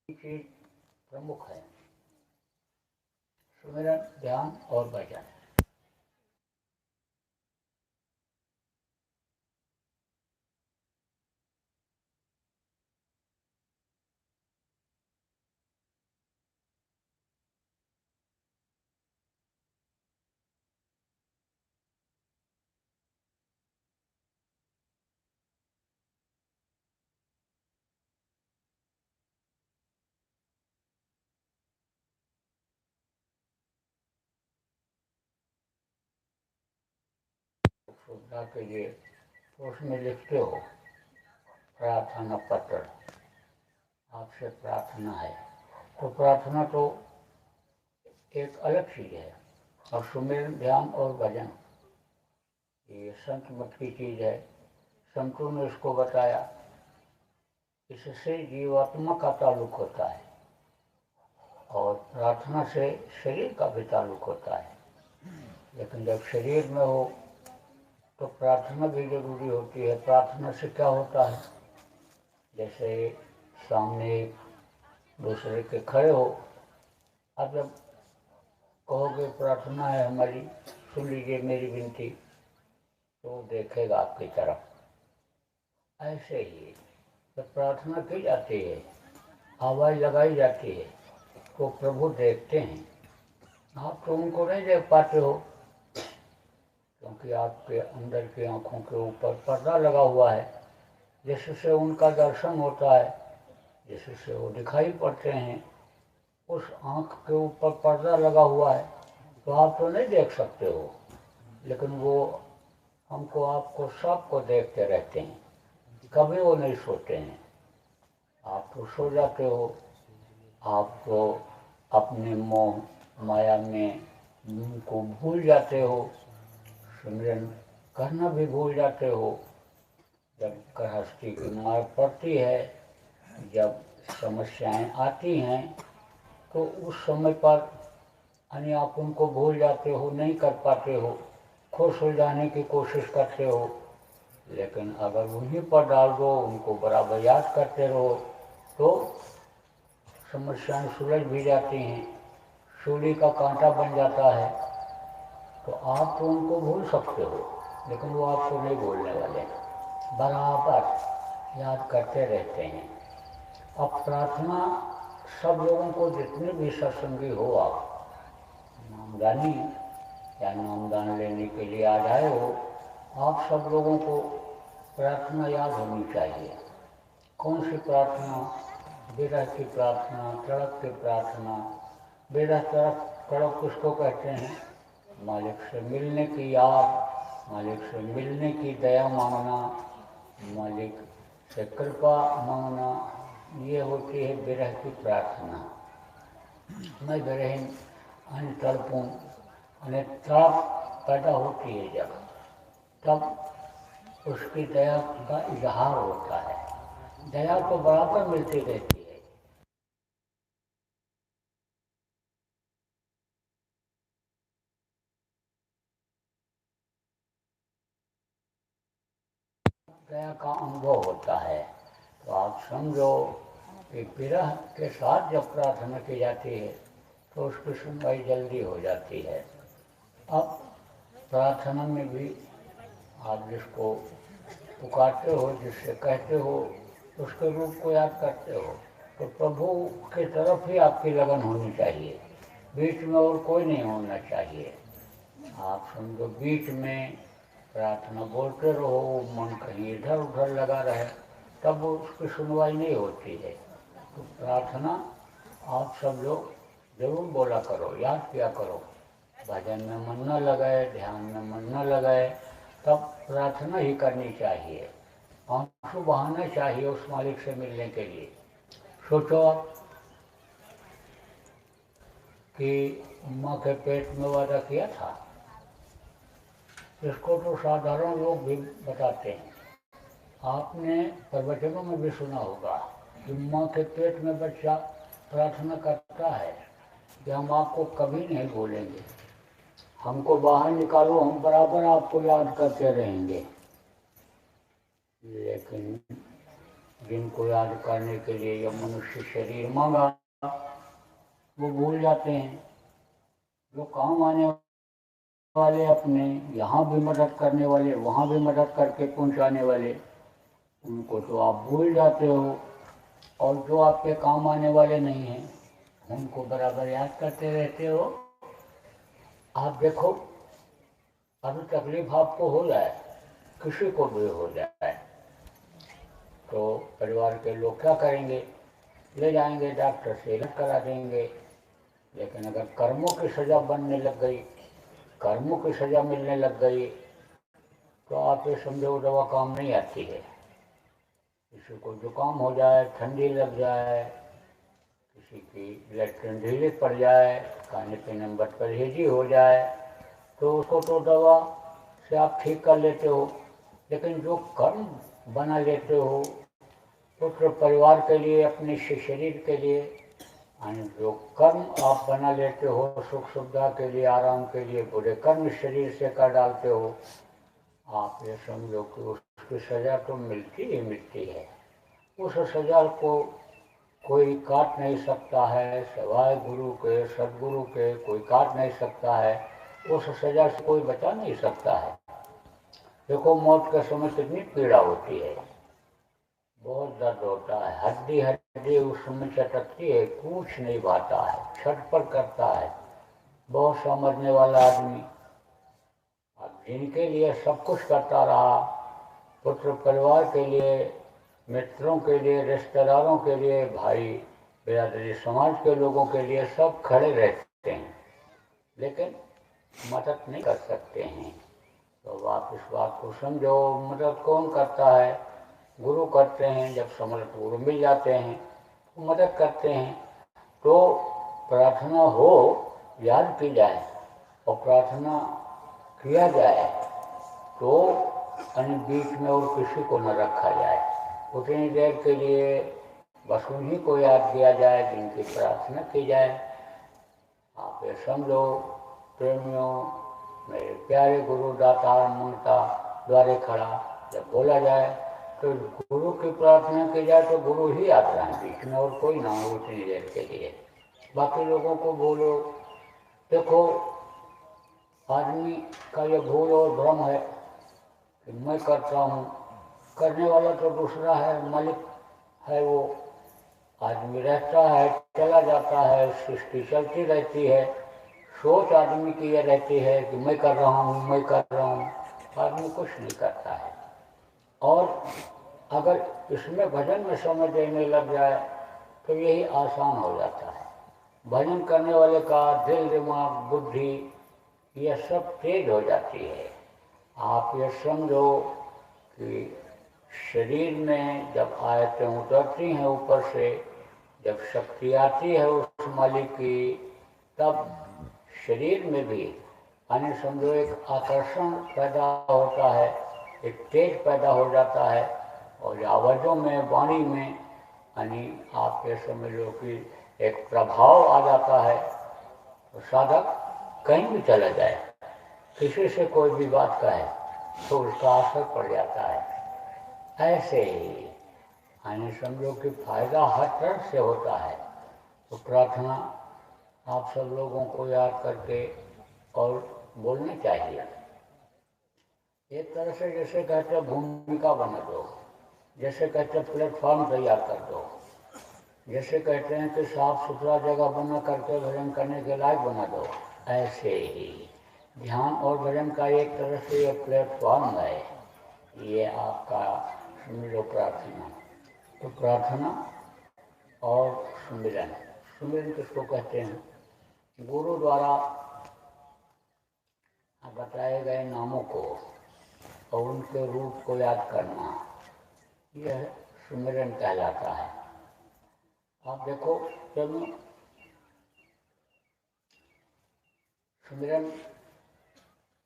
चीज प्रमुख है, सुमिरन, ध्यान और भजन। श्रद्धा के लिए तो उसमें लिखते हो प्रार्थना पत्र, आपसे प्रार्थना है। तो प्रार्थना तो एक अलग चीज़ है, और सुमिरन, ध्यान और भजन ये संत मत की चीज़ है। संतों ने इसको बताया, इससे जीवात्मा का ताल्लुक होता है और प्रार्थना से शरीर का भी ताल्लुक होता है। लेकिन जब शरीर में हो तो प्रार्थना भी जरूरी होती है। प्रार्थना से क्या होता है, जैसे सामने एक दूसरे के खड़े हो, अब जब कहोगे प्रार्थना है हमारी, सुन लीजिए मेरी विनती, तो देखेगा आपकी तरफ। ऐसे ही जब प्रार्थना की जाती है, आवाज़ लगाई जाती है, तो प्रभु देखते हैं। आप तो उनको नहीं देख पाते हो, क्योंकि आपके अंदर की आँखों के ऊपर पर्दा लगा हुआ है, जिससे उनका दर्शन होता है, जिससे वो दिखाई पड़ते हैं। उस आँख के ऊपर पर्दा लगा हुआ है, तो आप तो नहीं देख सकते हो, लेकिन वो हमको, आपको, सबको देखते रहते हैं। कभी वो नहीं सोते हैं। आप तो सो जाते हो, आप तो अपने मोह माया में उनको भूल जाते हो, सिमरन करना भी भूल जाते हो। जब गृहस्थी की मार पड़ती है, जब समस्याएं आती हैं, तो उस समय पर यानी आप उनको भूल जाते हो, नहीं कर पाते हो, खुश हो जाने की कोशिश करते हो। लेकिन अगर उन्हीं पर डाल दो, उनको बराबर याद करते रहो, तो समस्याएं सुलझ भी जाती हैं, सूली का कांटा बन जाता है। तो आप तो उनको भूल सकते हो, लेकिन वो आपको नहीं भूलने वाले, बराबर याद करते रहते हैं। अब प्रार्थना सब लोगों को, जितने भी सत्संगी हो, आप नामदानी या नामदान लेने के लिए आ जाए हो, आप सब लोगों को प्रार्थना याद होनी चाहिए। कौन सी प्रार्थना? विरह की प्रार्थना, तड़प की प्रार्थना। विरह तड़प किसको कहते हैं? मालिक से मिलने की याद, मालिक से मिलने की दया मांगना, मालिक से कृपा मांगना, ये होती है विरह की प्रार्थना। मैं विरहीन अन्य तड़पूं, अनेक तड़प पैदा होती है जब, तब उसकी दया का इजहार होता है। दया तो बराबर मिलती रहती है। दया का अनुभव होता है। तो आप समझो कि विरह के साथ जब प्रार्थना की जाती है, तो उसकी सुनवाई जल्दी हो जाती है। अब प्रार्थना में भी आप जिसको पुकारते हो, जिससे कहते हो, उसके रूप को याद करते हो, तो प्रभु की तरफ ही आपकी लगन होनी चाहिए, बीच में और कोई नहीं होना चाहिए। आप समझो बीच में प्रार्थना बोलते रहो, मन कहीं इधर उधर लगा रहे, तब उसकी सुनवाई नहीं होती है। तो प्रार्थना आप सब लोग जरूर बोला करो, याद किया करो। भजन में मन न लगाए, ध्यान में मन न लगाए, तब प्रार्थना ही करनी चाहिए। आंसू बहाना चाहिए उस मालिक से मिलने के लिए। सोचो कि माँ के पेट में वादा किया था, इसको तो साधारण लोग भी बताते हैं। आपने प्रवचनों में भी सुना होगा कि माँ के पेट में बच्चा प्रार्थना करता है कि हम आपको कभी नहीं भूलेंगे, हमको बाहर निकालो, हम बराबर आपको याद करते रहेंगे। लेकिन जिनको याद करने के लिए यह मनुष्य शरीर मांगा वो भूल जाते हैं। जो काम आने वाले अपने, यहाँ भी मदद करने वाले, वहाँ भी मदद करके पहुँचाने वाले, उनको तो आप भूल जाते हो। और जो आपके काम आने वाले नहीं हैं उनको बराबर याद करते रहते हो। आप देखो, अभी तकलीफ आपको हो जाए, किसी को भी हो जाए, तो परिवार के लोग क्या करेंगे? ले जाएंगे डॉक्टर से, इलाज करा देंगे। लेकिन अगर कर्मों की सज़ा बनने लग गई, कर्मों की सज़ा मिलने लग गई, तो आप ये समझो दवा काम नहीं आती है। किसी को जुकाम हो जाए, ठंडी लग जाए, किसी की लैट्रिन ढीली पड़ जाए, खाने पीने में बदपरहेजी हो जाए, तो उसको तो दवा से आप ठीक कर लेते हो। लेकिन जो कर्म बना लेते हो पुत्र परिवार के लिए, अपने शरीर के लिए, जो कर्म आप बना लेते हो सुख सुविधा के लिए, आराम के लिए, बुरे कर्म शरीर से कर डालते हो, आप ये समझो कि उसकी सज़ा तो मिलती ही मिलती है। उस सज़ा को कोई काट नहीं सकता है, सिवाय गुरु के, सदगुरु के कोई काट नहीं सकता है। उस सज़ा से कोई बचा नहीं सकता है। देखो, मौत के समय कितनी पीड़ा होती है, बहुत दर्द होता है, हड्डी हड्डी उस समय चटकती है, कुछ नहीं भाता है, छटपट करता है। बहुत समझने वाला आदमी, अब जिनके लिए सब कुछ करता रहा, पुत्र परिवार के लिए, मित्रों के लिए, रिश्तेदारों के लिए, भाई बिरादरी समाज के लोगों के लिए सब खड़े रहते हैं, लेकिन मदद नहीं कर सकते हैं। तो आप इस बात को समझो, मदद कौन करता है? गुरु करते हैं। जब समर्थ गुरु मिल जाते हैं तो मदद करते हैं। तो प्रार्थना हो, याद की जाए और प्रार्थना किया जाए, तो बीच में और किसी को न रखा जाए। उतनी देर के लिए बस उन्हीं को याद किया जाए जिनकी प्रार्थना की जाए। आप ये समझो प्रेमियों, मेरे प्यारे गुरु दातार ममता द्वारे खड़ा, जब बोला जाए तो गुरु की प्रार्थना की जाए तो गुरु ही याद रहे बीच में, और कोई ना हो उतनी देर के लिए। बाकी लोगों को बोलो। देखो, आदमी का ये भूल और भ्रम है कि मैं करता हूँ, करने वाला तो दूसरा है, मालिक है वो। आदमी रहता है, चला जाता है, सृष्टि चलती रहती है, सोच आदमी की ये रहती है कि मैं कर रहा हूँ, मैं कर रहा हूँ। आदमी कुछ नहीं करता है। और अगर इसमें भजन में समय देने लग जाए तो यही आसान हो जाता है। भजन करने वाले का दिल, दिमाग, बुद्धि ये सब तेज हो जाती है। आप ये समझो कि शरीर में जब आयतें उतरती हैं ऊपर से, जब शक्ति आती है उस मालिक की, तब शरीर में भी समझो एक आकर्षण पैदा होता है, एक तेज पैदा हो जाता है। और आवाज़ों में, वाणी में आप ये समझ लो कि एक प्रभाव आ जाता है। तो साधक कहीं भी चला जाए, किसी से कोई भी बात कहे तो उसका असर पड़ जाता है। ऐसे ही समझो कि फायदा हर तरफ से होता है। तो प्रार्थना आप सब लोगों को याद करके और बोलनी चाहिए। एक तरह से जैसे कहते भूमिका बना दो, जैसे कहते प्लेटफॉर्म तैयार कर दो, जैसे कहते हैं कि साफ सुथरा जगह बना करके भजन करने के लायक बना दो। ऐसे ही ध्यान और भजन का एक तरह से ये प्लेटफॉर्म है, ये आपका समझो प्रार्थना। तो प्रार्थना और सुमिरन, सुमिरन किसको कहते हैं? गुरु द्वारा बताए गए नामों को और उनके रूप को याद करना, यह सुमिरन कहलाता है। आप देखो, जब सुमिरन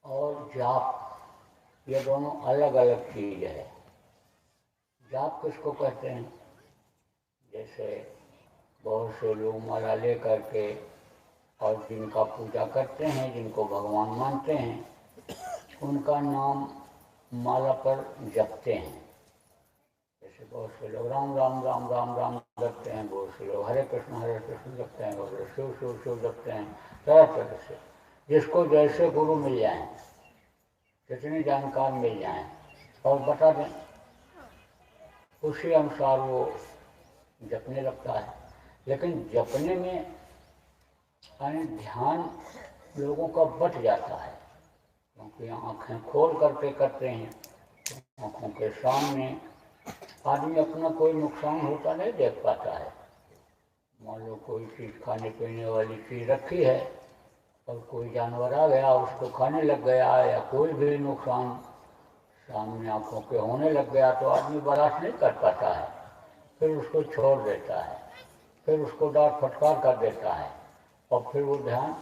और जाप ये दोनों अलग अलग चीज़ है। जाप किसको कहते हैं? जैसे बहुत से लोग माला ले करके और जिनका पूजा करते हैं, जिनको भगवान मानते हैं, उनका नाम माला पर जपते हैं। जैसे बहुत से लोग राम राम राम राम राम जपते हैं, बहुत से लोग हरे कृष्ण जपते हैं, बहुत से शिव शिव शिव जपते हैं, तरह तरह से जिसको जैसे गुरु मिल जाएं, जितने जानकार मिल जाएं और बता दें, उसी अनुसार वो जपने लगता है। लेकिन जपने में यानी ध्यान लोगों का बट जाता है, क्योंकि आँखें खोल करके करते हैं, आँखों के सामने आदमी अपना कोई नुकसान होता नहीं देख पाता है। मान लो कोई चीज़ खाने पीने वाली चीज़ रखी है और कोई जानवर आ गया उसको खाने लग गया, या कोई भी नुकसान सामने आँखों के होने लग गया, तो आदमी बर्दाश्त नहीं कर पाता है, फिर उसको छोड़ देता है, फिर उसको डांट फटकार कर देता है, और फिर वो ध्यान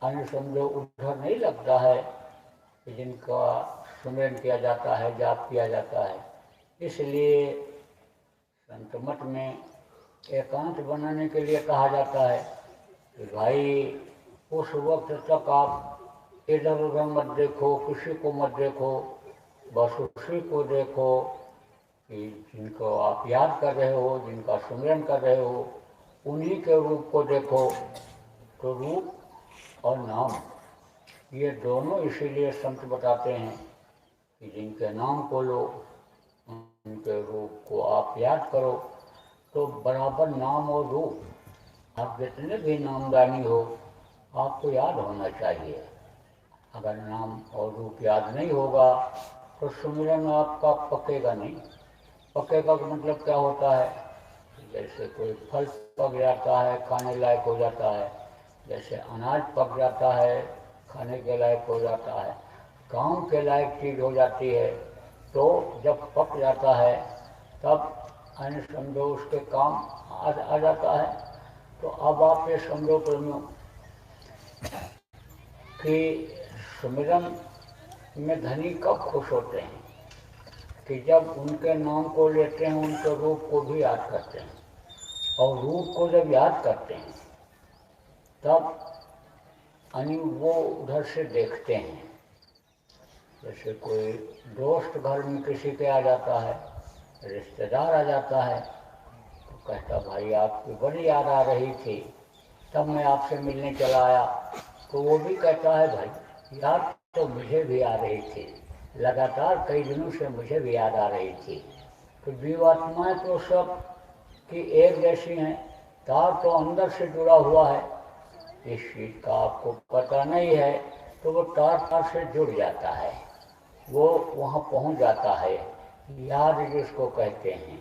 अन्य समझो उधर नहीं लगता है कि जिनका सुमिरन किया जाता है, जाप किया जाता है। इसलिए संत मत में एकांत बनाने के लिए कहा जाता है कि भाई उस वक्त तक आप इधर उधर मत देखो, किसी को मत देखो, बस उसी को देखो कि जिनको आप याद कर रहे हो, जिनका सुमिरन कर रहे हो, उन्हीं के रूप को देखो। तो रूप और नाम ये दोनों इसीलिए संत बताते हैं कि जिनके नाम को लो, उनके रूप को आप याद करो। तो बराबर नाम और रूप, आप जितने भी नामदानी हो, आपको याद होना चाहिए। अगर नाम और रूप याद नहीं होगा तो सुमिरन आपका पकेगा नहीं। पकेगा का मतलब क्या होता है? जैसे कोई फल पक जाता है, खाने लायक हो जाता है, जैसे अनाज पक जाता है, खाने के लायक हो जाता है, काम के लायक चीज़ हो जाती है। तो जब पक जाता है तब यानी समझो उसके काम आ जाता है। तो अब आप ये समझो प्रेमियों कि सुमिरन में धनी कब खुश होते हैं? कि जब उनके नाम को लेते हैं, उनके रूप को भी याद करते हैं, और रूप को जब याद करते हैं तब यानी वो उधर से देखते हैं। जैसे कोई दोस्त घर में किसी के आ जाता है, रिश्तेदार आ जाता है, तो कहता भाई आपकी बड़ी याद आ रही थी, तब मैं आपसे मिलने चला आया। तो वो भी कहता है भाई याद तो मुझे भी आ रही थी, लगातार कई दिनों से मुझे भी याद आ रही थी। तो जीवात्माएँ तो सब की एक जैसी हैं, तार तो अंदर से जुड़ा हुआ है, इस चीज़ का आपको पता नहीं है, तो वो तार तार से जुड़ जाता है, वो वहाँ पहुँच जाता है, याद जिसको कहते हैं।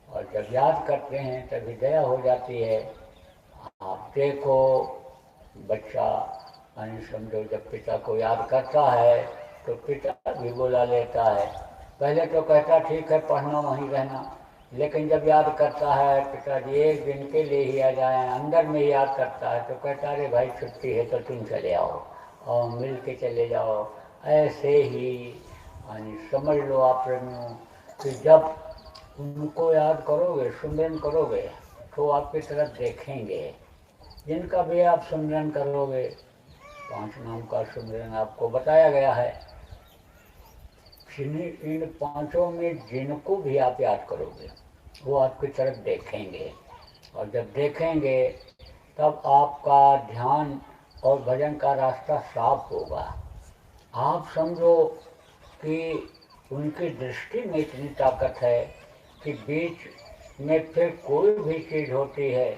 और जब याद करते हैं तभी दया हो जाती है। आप देखो बच्चा यानी समझो जब पिता को याद करता है तो पिता भी बुला लेता है। पहले तो कहता ठीक है पढ़ना वहीं रहना, लेकिन जब याद करता है पिताजी एक दिन के लिए ही आ जाएं, अंदर में याद करता है, तो कहता अरे भाई छुट्टी है तो तुम चले आओ और मिल के चले जाओ। ऐसे ही यानी समझ लो आप प्रेमियों कि जब उनको याद करोगे, सुमिरन करोगे, तो आपकी तरफ देखेंगे। जिनका भी आप सुमिरन करोगे, 5 नाम का सुमिरन आपको बताया गया है, इन 5 में जिनको भी आप याद करोगे वो आपकी तरफ देखेंगे, और जब देखेंगे तब आपका ध्यान और भजन का रास्ता साफ होगा। आप समझो कि उनकी दृष्टि में इतनी ताकत है कि बीच में फिर कोई भी चीज़ होती है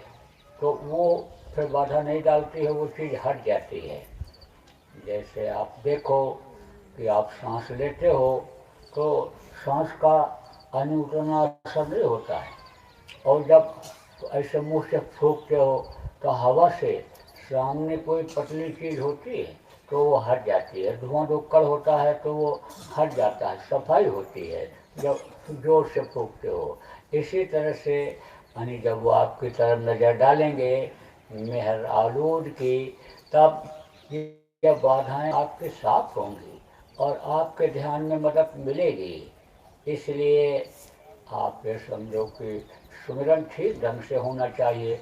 तो वो फिर बाधा नहीं डालती है, वो चीज़ हट जाती है। जैसे आप देखो कि आप सांस लेते हो तो सांस का उतना असर नहीं होता है, और जब ऐसे मुंह से फूंकते हो तो हवा से सामने कोई पतली चीज़ होती है तो वो हट जाती है, धुआं धुक्कड़ होता है तो वो हट जाता है, सफाई होती है जब जोर से फूंकते हो। इसी तरह से यानी जब वो आपकी तरफ नज़र डालेंगे मेहर आलूद की, तब ये बाधाएं आपके साफ होंगी और आपके ध्यान में मदद मिलेगी। इसलिए आप ये समझो कि सुमिरन ठीक ढंग से होना चाहिए।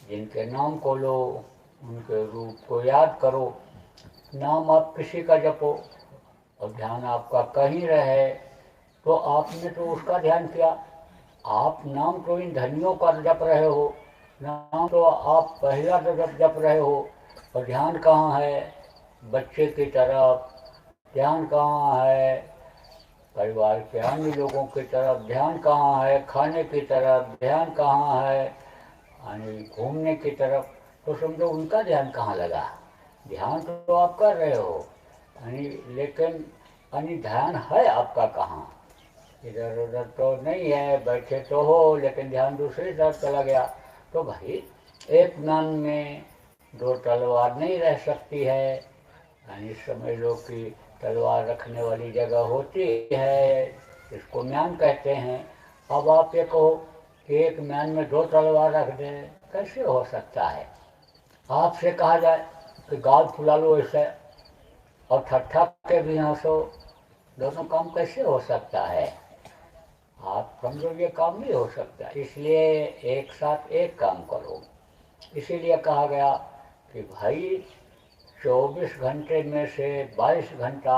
जिनके नाम को लो, उनके रूप को याद करो, नाम आप किसी का जपो और ध्यान आपका कहीं रहे, तो आपने तो उसका ध्यान किया। आप नाम तो इन धनियों का जप रहे हो, नाम तो आप पहला तो जप रहे हो, और ध्यान कहाँ है? बच्चे की तरफ ध्यान कहाँ है? परिवार के अन्य लोगों की तरफ ध्यान कहाँ है? खाने की तरफ ध्यान कहाँ है? यानी घूमने की तरफ। तो समझो उनका ध्यान कहाँ लगा? ध्यान तो आप कर रहे हो, यानी लेकिन यानी ध्यान है आपका कहाँ? इधर उधर तो नहीं है, बैठे तो हो लेकिन ध्यान दूसरी तरफ चला गया। तो भाई, एक म्यान में दो तलवार नहीं रह सकती है, यानी समझ लो कि तलवार रखने वाली जगह होती है, इसको म्यान कहते हैं। अब आप ये कहो कि एक म्यान में दो तलवार रख दें, कैसे हो सकता है? आपसे कहा जाए कि गाल फुला लो ऐसे और ठट्ठा के भी हंसो, दोनों काम कैसे हो सकता है? आप समझो ये काम नहीं हो सकता, इसलिए एक साथ एक काम करो। इसीलिए कहा गया कि भाई 24 घंटे में से 22 घंटा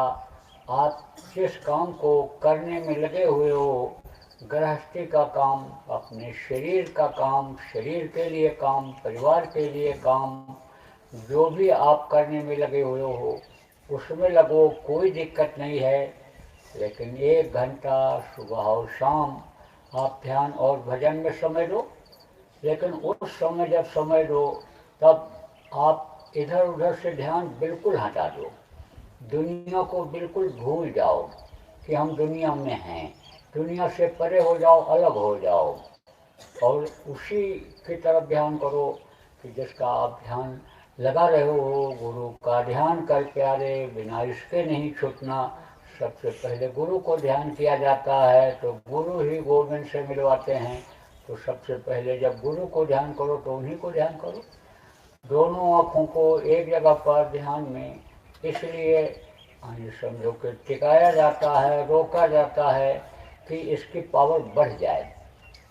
आप जिस काम को करने में लगे हुए हो, गृहस्थी का काम, अपने शरीर का काम, शरीर के लिए काम, परिवार के लिए काम, जो भी आप करने में लगे हुए हो उसमें लगो, कोई दिक्कत नहीं है। लेकिन 1 घंटा सुबह और शाम आप ध्यान और भजन में समय दो। लेकिन उस समय जब समय दो, तब आप इधर उधर से ध्यान बिल्कुल हटा दो, दुनिया को बिल्कुल भूल जाओ कि हम दुनिया में हैं, दुनिया से परे हो जाओ, अलग हो जाओ, और उसी की तरफ ध्यान करो कि जिसका आप ध्यान लगा रहे हो। गुरु का ध्यान कर प्यारे, बिना इसके नहीं छूटना। सबसे पहले गुरु को ध्यान किया जाता है, तो गुरु ही गोविंद से मिलवाते हैं। तो सबसे पहले जब गुरु को ध्यान करो तो उन्हीं को ध्यान करो, दोनों आँखों को एक जगह पर ध्यान में। इसलिए समझो कि टिकाया जाता है, रोका जाता है कि इसकी पावर बढ़ जाए।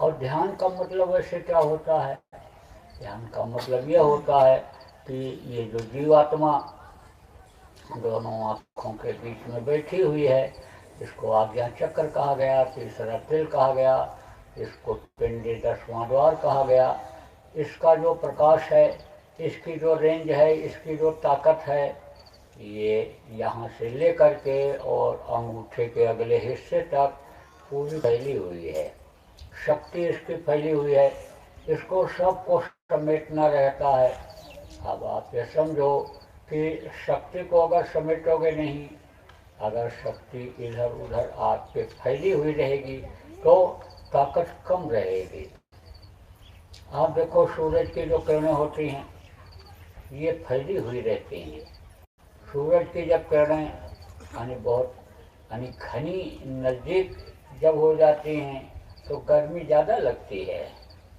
और ध्यान का मतलब वैसे क्या होता है? ध्यान का मतलब यह होता है कि ये जो जीवात्मा दोनों आँखों के बीच में बैठी हुई है, इसको आज्ञा चक्र कहा गया, तीसरा तिल कहा गया, इसको पिंडी 10वां द्वार कहा गया। इसका जो प्रकाश है, इसकी जो रेंज है, इसकी जो ताकत है, ये यहाँ से लेकर के और अंगूठे के अगले हिस्से तक पूरी फैली हुई है। शक्ति इसकी फैली हुई है, इसको सबको समेटना रहता है। अब आप ये समझो कि शक्ति को अगर समेटोगे नहीं, अगर शक्ति इधर उधर आपके फैली हुई रहेगी तो ताकत कम रहेगी। आप देखो सूरज की जो किरणें होती हैं, ये फैली हुई रहती हैं। सूरज की जब किरणें बहुत घनी नज़दीक जब हो जाती हैं तो गर्मी ज़्यादा लगती है,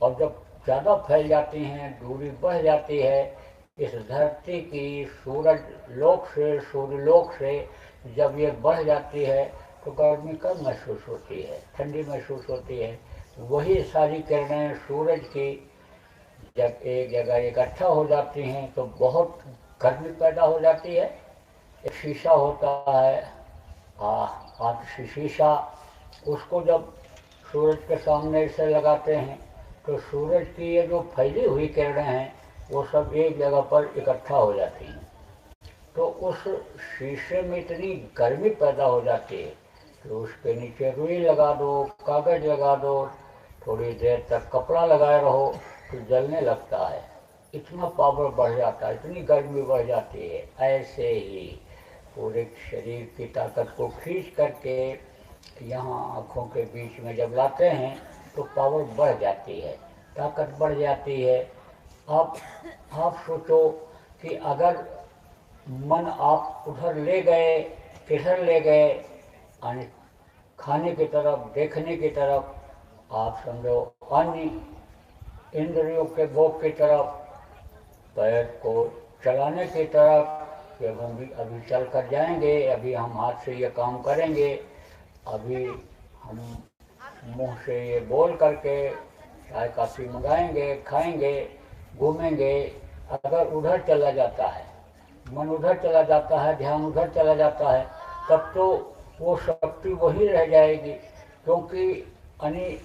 और जब ज़्यादा फैल जाती हैं, दूरी बढ़ जाती है इस धरती की सूरज लोक से, सूर्यलोक से जब ये बढ़ जाती है तो गर्मी कम महसूस होती है, ठंडी महसूस होती है। वही सारी किरणें सूरज की जब एक जगह इकट्ठा हो जाती हैं तो बहुत गर्मी पैदा हो जाती है। एक शीशा होता है, आतिशी शीशा, उसको जब सूरज के सामने से लगाते हैं तो सूरज की ये जो फैली हुई किरणें हैं वो सब एक जगह पर इकट्ठा हो जाती हैं। तो उस शीशे में इतनी गर्मी पैदा हो जाती है कि उसके नीचे रुई लगा दो, कागज़ लगा दो, थोड़ी देर तक कपड़ा लगाए रहो तो जलने लगता है। इतना पावर बढ़ जाता है, इतनी गर्मी बढ़ जाती है। ऐसे ही पूरे शरीर की ताकत को खींच करके यहाँ आँखों के बीच में जब लाते हैं तो पावर बढ़ जाती है, ताकत बढ़ जाती है। आप सोचो कि अगर मन आप उधर ले गए, किधर ले गए, खाने की तरफ, देखने की तरफ, आप समझो अन्य इंद्रियों के भोग की तरफ, पैर को चलाने की तरफ, जब हम भी अभी चल कर जाएंगे, अभी हम हाथ से ये काम करेंगे, अभी हम मुंह से ये बोल करके चाय काफ़ी मंगाएंगे, खाएंगे, घूमेंगे। अगर उधर चला जाता है, मन उधर चला जाता है, ध्यान उधर चला जाता है, तब तो वो शक्ति शक्ति वही रह जाएगी, क्योंकि यानी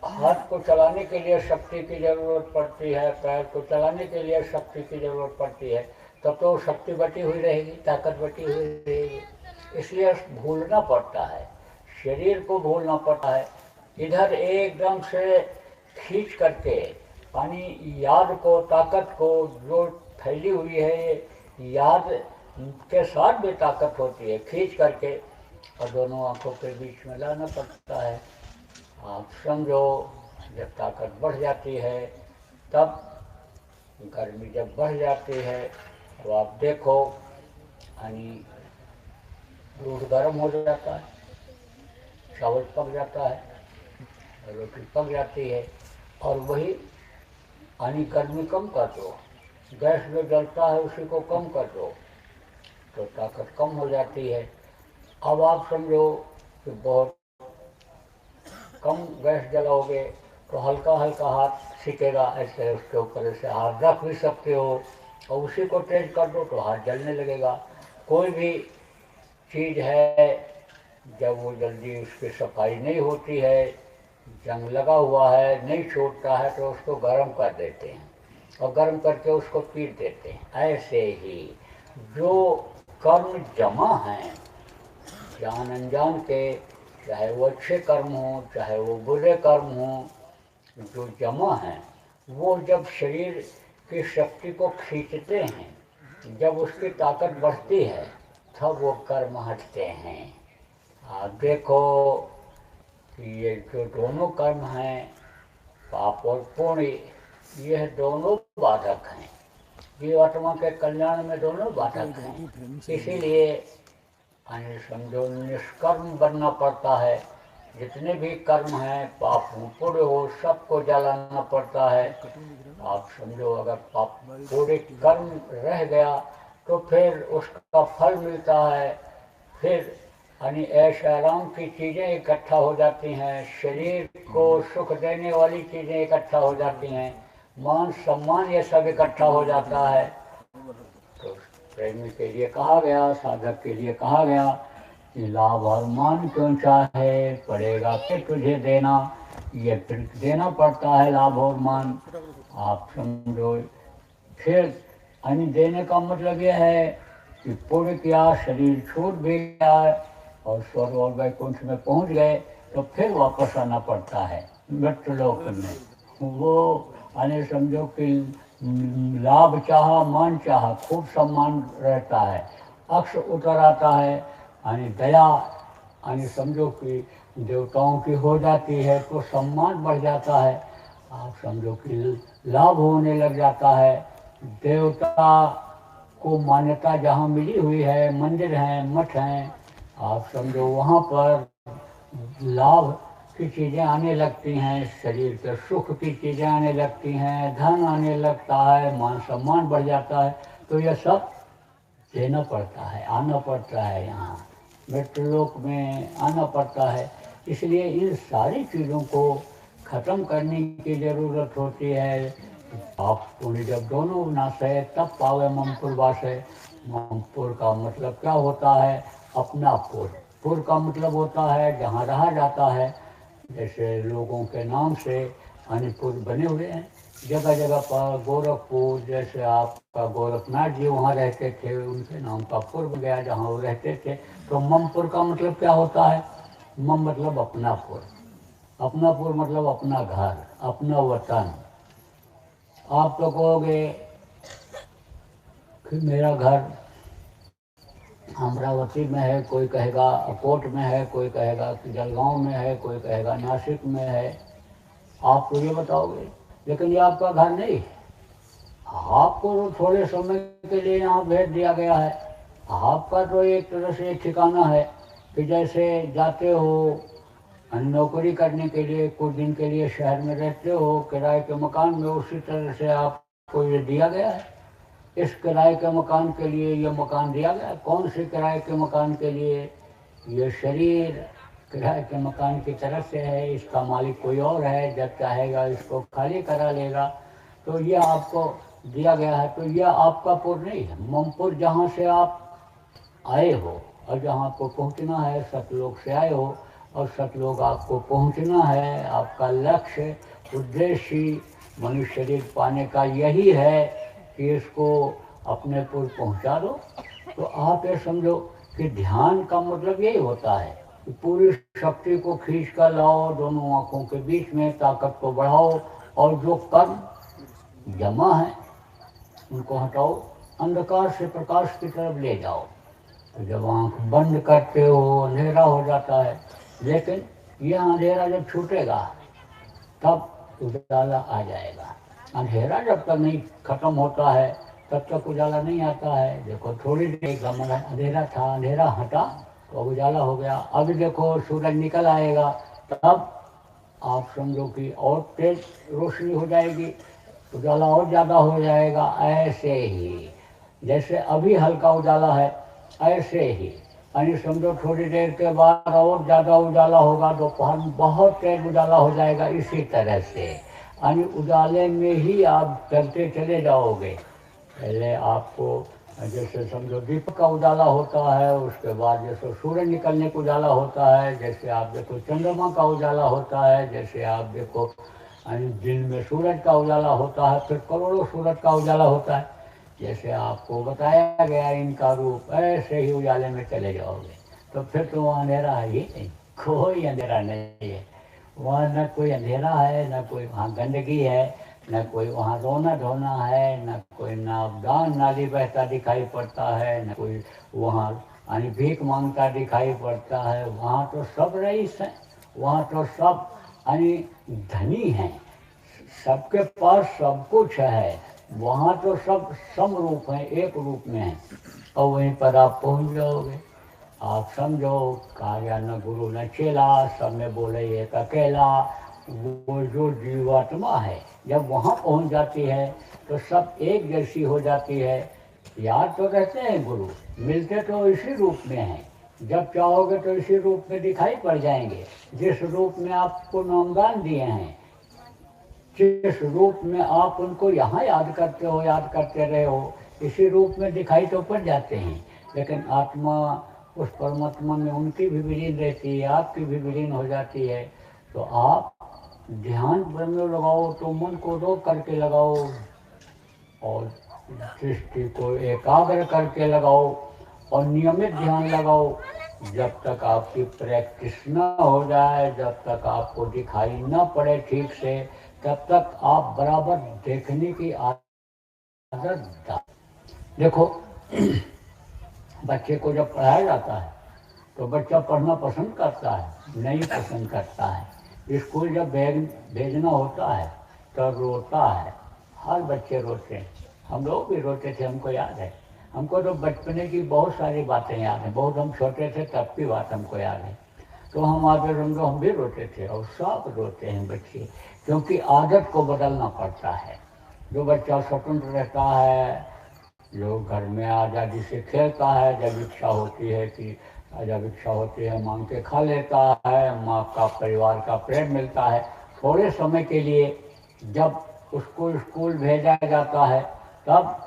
हाथ को चलाने के लिए शक्ति की जरूरत पड़ती है, पैर को चलाने के लिए शक्ति की जरूरत पड़ती है, तब तो शक्ति बटी हुई रहेगी, ताकत बटी हुई रहेगी। इसलिए भूलना पड़ता है, शरीर को भूलना पड़ता है। इधर एकदम से खींच करके यानी याद को, ताकत को, जो फैली हुई है याद के साथ भी ताकत होती है, खींच करके और दोनों आंखों के बीच में लाना पड़ता है। आप समझो जब ताकत बढ़ जाती है, तब गर्मी जब बढ़ जाती है तो आप देखो यानी दूध गर्म हो जाता है, चावल पक जाता है, रोटी पक जाती है, और वही यानी गर्मी कम कर दो, गैस में जलता है उसी को कम कर दो तो ताकत कम हो जाती है। अब आप समझो कि बहुत कम गैस जलाओगे तो हल्का हल्का हाथ सिकेगा, ऐसे उसके ऊपर ऐसे हाथ रख भी सकते हो, और उसी को तेज कर दो तो हाथ जलने लगेगा। कोई भी चीज़ है जब वो जल्दी उसकी सफाई नहीं होती है, जंग लगा हुआ है, नहीं छोड़ता है, तो उसको गर्म कर देते हैं और गर्म करके उसको पीट देते हैं। ऐसे ही जो कर्म जमा हैं जान अनजान के, चाहे वो अच्छे कर्म हों चाहे वो बुरे कर्म हों, जो जमा हैं वो जब शरीर की शक्ति को खींचते हैं, जब उसकी ताकत बढ़ती है, तब वो कर्म हटते हैं। आप देखो कि ये जो दोनों कर्म हैं, पाप और पुण्य, यह दोनों बाधक हैं, ये आत्मा के कल्याण में दोनों बाधक हैं। इसीलिए यानी समझो निष्कर्म बनना पड़ता है। जितने भी कर्म हैं, पाप हो पुण्य हो, सबको जलाना पड़ता है। आप समझो अगर पाप पूरे कर्म रह गया तो फिर उसका फल मिलता है, फिर यानी ऐश आराम की चीज़ें इकट्ठा हो जाती हैं, शरीर को सुख देने वाली चीज़ें इकट्ठा हो जाती हैं, मान सम्मान ये सब इकट्ठा हो जाता है। तो प्रेमी के लिए कहा गया, साधक के लिए कहा गया कि लाभ और मान क्यों चाहे, पड़ेगा फिर तुझे देना, ये फिर देना पड़ता है लाभ और मान। आप समझो फिर यानी देने का मतलब यह है कि पुण्य किया, शरीर छूट भी गया और स्वर्ग और वैकुंठ में पहुंच गए, तो फिर वापस आना पड़ता है मृत्यु लोक में। वो यानी समझो कि लाभ चाहा, मान चाहा, खूब सम्मान रहता है, अक्ष उतर आता है, यानी दया यानी समझो कि देवताओं की हो जाती है तो सम्मान बढ़ जाता है। आप समझो कि लाभ होने लग जाता है, देवता को मान्यता जहाँ मिली हुई है, मंदिर हैं, मठ हैं, आप समझो वहाँ पर लाभ की चीज़ें आने लगती हैं, शरीर के सुख की चीज़ें आने लगती हैं, धन आने लगता है, मान सम्मान बढ़ जाता है। तो यह सब देना पड़ता है, आना पड़ता है, यहाँ मृत्यु लोक में आना पड़ता है। इसलिए इन सारी चीज़ों को ख़त्म करने की ज़रूरत होती है। पाप पुण्य जब दोनों नाश है तब पावे ममपुर वासे। ममपुर का मतलब क्या होता है? अपना पुर। पुर का मतलब होता है जहाँ रहा जाता है। जैसे लोगों के नाम से पुर बने हुए हैं जगह जगह पर। गोरखपुर, जैसे आपका गोरखनाथ जी वहाँ रहते थे, उनके नाम का पुर बन गया जहाँ वो रहते थे। तो ममपुर का मतलब क्या होता है? मम मतलब अपना पुर, अपना पुर मतलब अपना घर, अपना वतन। आप तो कहोगे कि मेरा घर अमरावती में है, कोई कहेगा अकोट में है, कोई कहेगा कि जलगांव में है, कोई कहेगा नासिक में है। आप तो ये बताओगे, लेकिन ये आपका घर नहीं है। आपको तो थोड़े समय के लिए यहाँ भेज दिया गया है। आपका तो एक तरह से ठिकाना है कि जैसे जाते हो नौकरी करने के लिए, कुछ दिन के लिए शहर में रहते हो किराए के मकान में, उसी तरह से आपको ये दिया गया है। इस किराए के मकान के लिए ये मकान दिया गया। कौन से किराए के मकान के लिए? ये शरीर किराए के मकान की तरफ से है, इसका मालिक कोई और है, जब चाहेगा इसको खाली करा लेगा। तो ये आपको दिया गया है। तो यह आपका पुर नहीं है। ममपुर जहाँ से आप आए हो, और जहाँ आपको पहुँचना है, सतलोक से आए हो और सतलोक आपको पहुँचना है, आपका लक्ष्य उद्देश्य ही मनुष्य शरीर पाने का यही है कि इसको अपने पुर पहुँचा दो। तो आप ये समझो कि ध्यान का मतलब यही होता है कि पूरी शक्ति को खींच कर लाओ दोनों आँखों के बीच में, ताकत को बढ़ाओ और जो कर्म जमा है उनको हटाओ, अंधकार से प्रकाश की तरफ ले जाओ। तो जब आँख बंद करते हो अंधेरा हो जाता है, लेकिन यह अंधेरा जब छूटेगा तब उजाला आ जाएगा। अंधेरा जब तक नहीं खत्म होता है तब तक उजाला नहीं आता है। देखो थोड़ी देर का अंधेरा था, अंधेरा हटा तो उजाला हो गया। अभी देखो सूरज निकल आएगा तब आप समझो कि और तेज रोशनी हो जाएगी, उजाला और ज़्यादा हो जाएगा। ऐसे ही जैसे अभी हल्का उजाला है, ऐसे ही यानी समझो थोड़ी देर के बाद और ज़्यादा उजाला होगा, दोपहर में बहुत तेज उजाला हो जाएगा। इसी तरह से यानी उजाले में ही आप चलते चले जाओगे। पहले आपको जैसे समझो दीपक का उजाला होता है, उसके बाद जैसे सूरज निकलने का उजाला होता है, जैसे आप देखो चंद्रमा का उजाला होता है, जैसे आप देखो दिन में सूरज का उजाला होता है, फिर करोड़ों सूरज का उजाला होता है। जैसे आपको बताया गया इनका रूप, ऐसे ही उजाले में चले जाओगे तो फिर तो वहाँ अंधेरा है ही नहीं, कोई अंधेरा नहीं है वहाँ। न कोई अंधेरा है, न कोई वहाँ गंदगी है, न कोई वहाँ रोना धोना है, न कोई नावदान नाली बहता दिखाई पड़ता है, न कोई वहाँ यानी भीख मांगता दिखाई पड़ता है। वहाँ तो सब रईस हैं, वहाँ तो सब यानी धनी हैं, सबके पास सब कुछ है। वहाँ तो सब सम रूप हैं, एक रूप में हैं। और वहीं पर आप पहुँच जाओगे। आप समझो कहा गया न गुरु न चेला, सब में बोले एक अकेला। वो जो जीवात्मा है जब वहाँ पहुँच जाती है तो सब एक जैसी हो जाती है। याद तो रहते हैं गुरु, मिलते तो इसी रूप में हैं, जब चाहोगे तो इसी रूप में दिखाई पड़ जाएंगे। जिस रूप में आपको नामदान दिए हैं, जिस रूप में आप उनको यहाँ याद करते हो, याद करते रहे हो, इसी रूप में दिखाई तो पड़ जाते हैं। लेकिन आत्मा उस परमात्मा में उनकी भी विलीन रहती है, आपकी भी विलीन हो जाती है। तो आप ध्यान में लगाओ तो मन को रोक करके लगाओ और दृष्टि को एकाग्र करके लगाओ और नियमित ध्यान लगाओ। जब तक आपकी प्रैक्टिस न हो जाए, जब तक आपको दिखाई न पड़े ठीक से, तब तक आप बराबर देखने की आदत डाल। देखो बच्चे को जब पढ़ाया जाता है तो बच्चा पढ़ना पसंद करता है, नहीं पसंद करता है। स्कूल जब भेजना होता है तो रोता है, हर बच्चे रोते हैं। हम लोग भी रोते थे, हमको याद है। हमको तो बचपने की बहुत सारी बातें याद हैं, बहुत हम छोटे थे तब की बात हमको याद है। तो हम आगे समझो हम भी रोते थे और सब रोते हैं बच्चे, क्योंकि आदत को बदलना पड़ता है। जो बच्चा स्वतंत्र रहता है, जो घर में आज़ादी से खेलता है, जब इच्छा होती है कि जब इच्छा होती है मांग के खा लेता है, माँ का परिवार का प्रेम मिलता है थोड़े समय के लिए। जब उसको स्कूल भेजा जाता है तब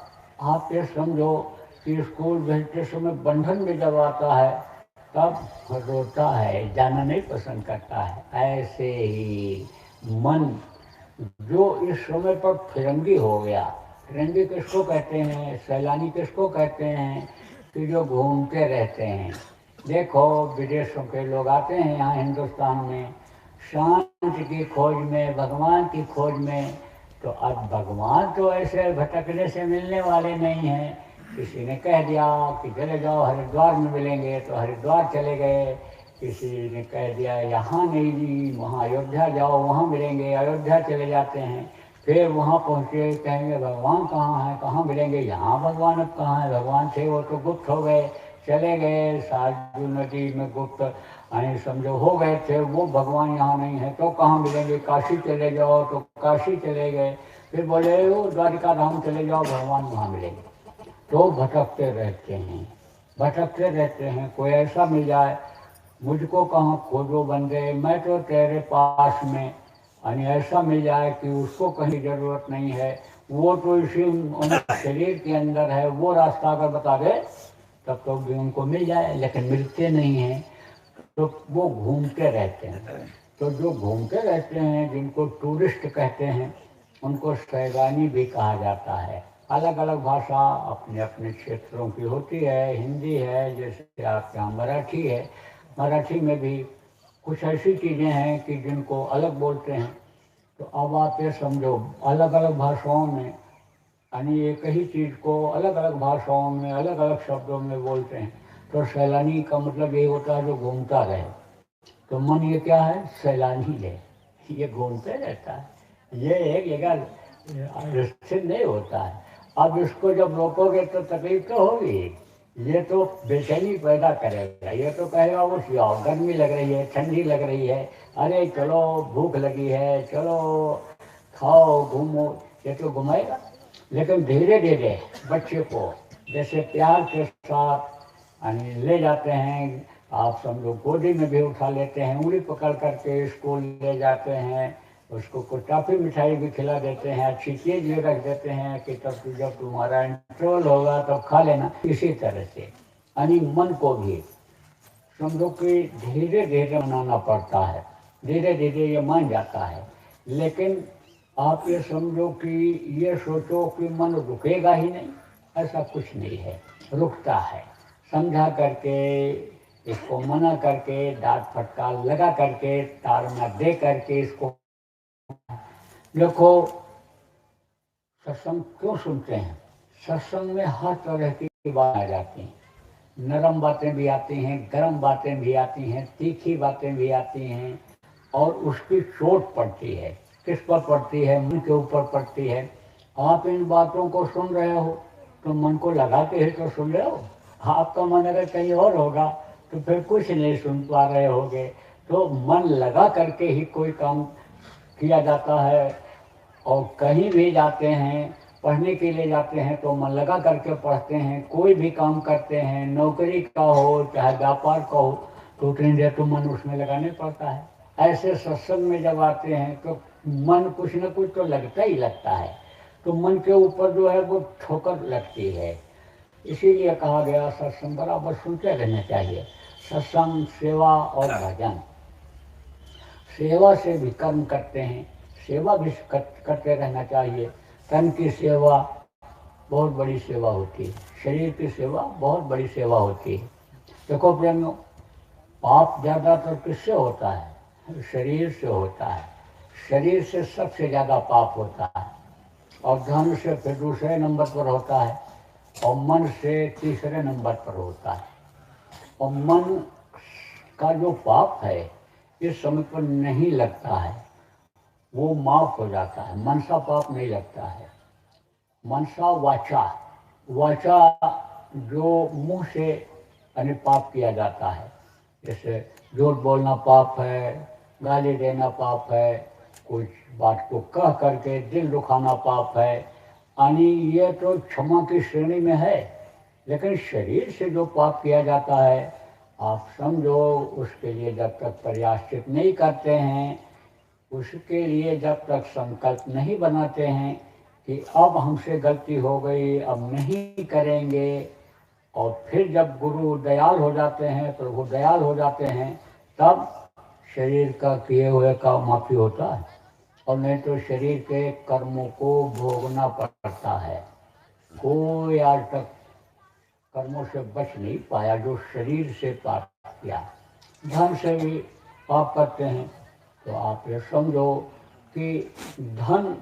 आप ये समझो कि स्कूल भेजते समय बंधन में जब आता है तब रोता है, जाना नहीं पसंद करता है। ऐसे ही मन जो इस समय पर फिरंगी हो गया, फिरंगी किसको कहते हैं, सैलानी किसको कहते हैं, कि जो घूमते रहते हैं। देखो विदेशों के लोग आते हैं यहाँ हिंदुस्तान में शांति की खोज में, भगवान की खोज में। तो अब भगवान तो ऐसे भटकने से मिलने वाले नहीं हैं। किसी ने कह दिया कि चले जाओ हरिद्वार में मिलेंगे तो हरिद्वार चले गए, किसी ने कह दिया यहाँ नहीं जी वहाँ अयोध्या जाओ वहाँ मिलेंगे, अयोध्या चले जाते हैं। फिर वहाँ पहुँचे कहेंगे भगवान कहाँ है, कहाँ मिलेंगे, यहाँ भगवान अब कहाँ है, भगवान थे वो तो गुप्त हो गए, चले गए सरयू नदी में गुप्त यानी समझो हो गए थे, वो भगवान यहाँ नहीं है तो कहाँ मिलेंगे, काशी चले जाओ तो काशी चले गए। फिर बोले वो द्वारिका धाम चले जाओ भगवान वहाँ मिलेंगे। तो भटकते रहते हैं, भटकते रहते हैं। कोई ऐसा मिल जाए, मुझको कहाँ खोजो बंदे, मैं तो तेरे पास में, यानी ऐसा मिल जाए कि उसको कहीं ज़रूरत नहीं है, वो तो इसी शरीर के अंदर है, वो रास्ता अगर बता दे तब तो भी उनको मिल जाए, लेकिन मिलते नहीं हैं, तो वो घूमते रहते हैं। तो जो घूमते रहते हैं, जिनको टूरिस्ट कहते हैं, उनको सैलानी भी कहा जाता है। अलग अलग भाषा अपने अपने क्षेत्रों की होती है। हिंदी है, जैसे आपके यहाँ मराठी है, मराठी में भी कुछ ऐसी चीज़ें हैं कि जिनको अलग बोलते हैं। तो अब आप ये समझो, अलग अलग भाषाओं में, यानी एक ही चीज़ को अलग अलग भाषाओं में अलग अलग शब्दों में बोलते हैं। तो सैलानी का मतलब ये होता है जो घूमता रहे। तो मन ये क्या है, सैलानी है, ये घूमते रहता है, ये एक जगह स्थिर नहीं होता है। अब इसको जब रोकोगे तो तकलीफ तो होगी, ये तो बेचैनी पैदा करेगा। ये तो कहेगा उठ जाओ, गर्मी लग रही है, ठंडी लग रही है, अरे चलो भूख लगी है, चलो खाओ घूमो, ये तो घुमाएगा। लेकिन धीरे धीरे बच्चे को जैसे प्यार के साथ यानी ले जाते हैं, आप समझो गोदी में भी उठा लेते हैं, उंगली पकड़ करके स्कूल ले जाते हैं, उसको कुछ टॉफी मिठाई भी खिला देते हैं, अच्छी चीज भी रख देते हैं कि तब जब तुम्हारा इंट्रोल होगा तब खा लेना। इसी तरह से यानी मन को भी समझो कि धीरे धीरे मनाना पड़ता है, धीरे धीरे ये मान जाता है। लेकिन आप ये समझो कि ये सोचो कि मन रुकेगा ही नहीं, ऐसा कुछ नहीं है, रुकता है। समझा करके, इसको मना करके, डांट फटकार लगा करके, ताड़ना दे करके इसको। देखो, सत्संग क्यों सुनते हैं? सत्संग में हर तरह की बातें आ जाती हैं, नरम बातें भी आती हैं, गर्म बातें भी आती हैं, तीखी बातें भी आती हैं, और उसकी चोट पड़ती है। किस पर पड़ती है? मन के ऊपर पड़ती है। आप इन बातों को सुन रहे हो तो मन को लगा के ही तो सुन रहे हो। आपका मन अगर कहीं और होगा तो फिर कुछ नहीं सुन पा रहे होगे। तो मन लगा करके ही कोई काम किया जाता है। और कहीं भी जाते हैं, पढ़ने के लिए जाते हैं तो मन लगा करके पढ़ते हैं। कोई भी काम करते हैं, नौकरी का हो चाहे व्यापार का हो, तो उतनी देर तो मन उसमें लगाने पड़ता है। ऐसे सत्संग में जब आते हैं तो मन कुछ न कुछ तो लगता ही लगता है। तो मन के ऊपर जो है वो ठोकर लगती है। इसीलिए कहा गया सत्संग बराबर सुनते रहना चाहिए। सत्संग, सेवा और भजन। सेवा से भी कर्म करते हैं, सेवा भी करते रहना चाहिए। तन की सेवा बहुत बड़ी सेवा होती है, शरीर की सेवा बहुत बड़ी सेवा होती है। देखो प्रेमियों, पाप ज़्यादातर किससे होता है? शरीर से होता है। शरीर से सबसे ज़्यादा पाप होता है, और धन से फिर दूसरे नंबर पर होता है, और मन से तीसरे नंबर पर होता है। और मन का जो पाप है इस समय पर नहीं लगता है, वो माफ हो जाता है। मनसा पाप नहीं लगता है। मनसा वाचा, वाचा जो मुंह से यानी पाप किया जाता है, जैसे झूठ बोलना पाप है, गाली देना पाप है, कुछ बात को कह करके दिल दुखाना पाप है, यानी ये तो क्षमा की श्रेणी में है। लेकिन शरीर से जो पाप किया जाता है, आप समझो उसके लिए जब तक प्रायश्चित नहीं करते हैं, उसके लिए जब तक संकल्प नहीं बनाते हैं कि अब हमसे गलती हो गई, अब नहीं करेंगे, और फिर जब गुरु दयाल हो जाते हैं, प्रभु दयाल हो जाते हैं, तब शरीर का किए हुए का माफी होता है। और नहीं तो शरीर के कर्मों को भोगना पड़ता है। कोई आज तक कर्मों से बच नहीं पाया जो शरीर से पाप किया। धन से भी पाप करते हैं, तो आप ये समझो कि धन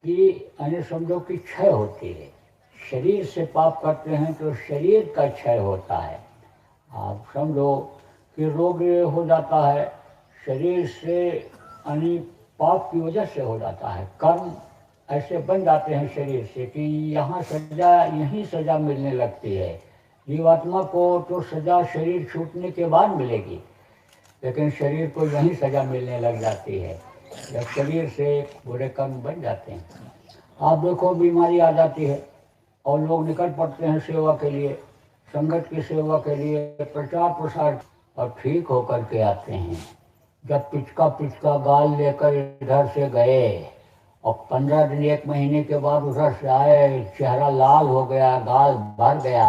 की यानी समझो कि क्षय होती है। शरीर से पाप करते हैं तो शरीर का क्षय होता है। आप समझो कि रोग हो जाता है, शरीर से यानी पाप की वजह से हो जाता है। कर्म ऐसे बन जाते हैं शरीर से कि यहाँ सजा, यहीं सजा मिलने लगती है। जीवात्मा को तो सजा शरीर छूटने के बाद मिलेगी, लेकिन शरीर को यहीं सजा मिलने लग जाती है जब शरीर से बुरे कर्म बन जाते हैं। आप देखो, बीमारी आ जाती है और लोग निकल पड़ते हैं सेवा के लिए, संगत की सेवा के लिए, प्रचार प्रसार, और ठीक होकर के आते हैं। जब पिचका गाल लेकर इधर से गए और 15 दिन 1 महीने के बाद उधर से आए, चेहरा लाल हो गया, गाल भर गया,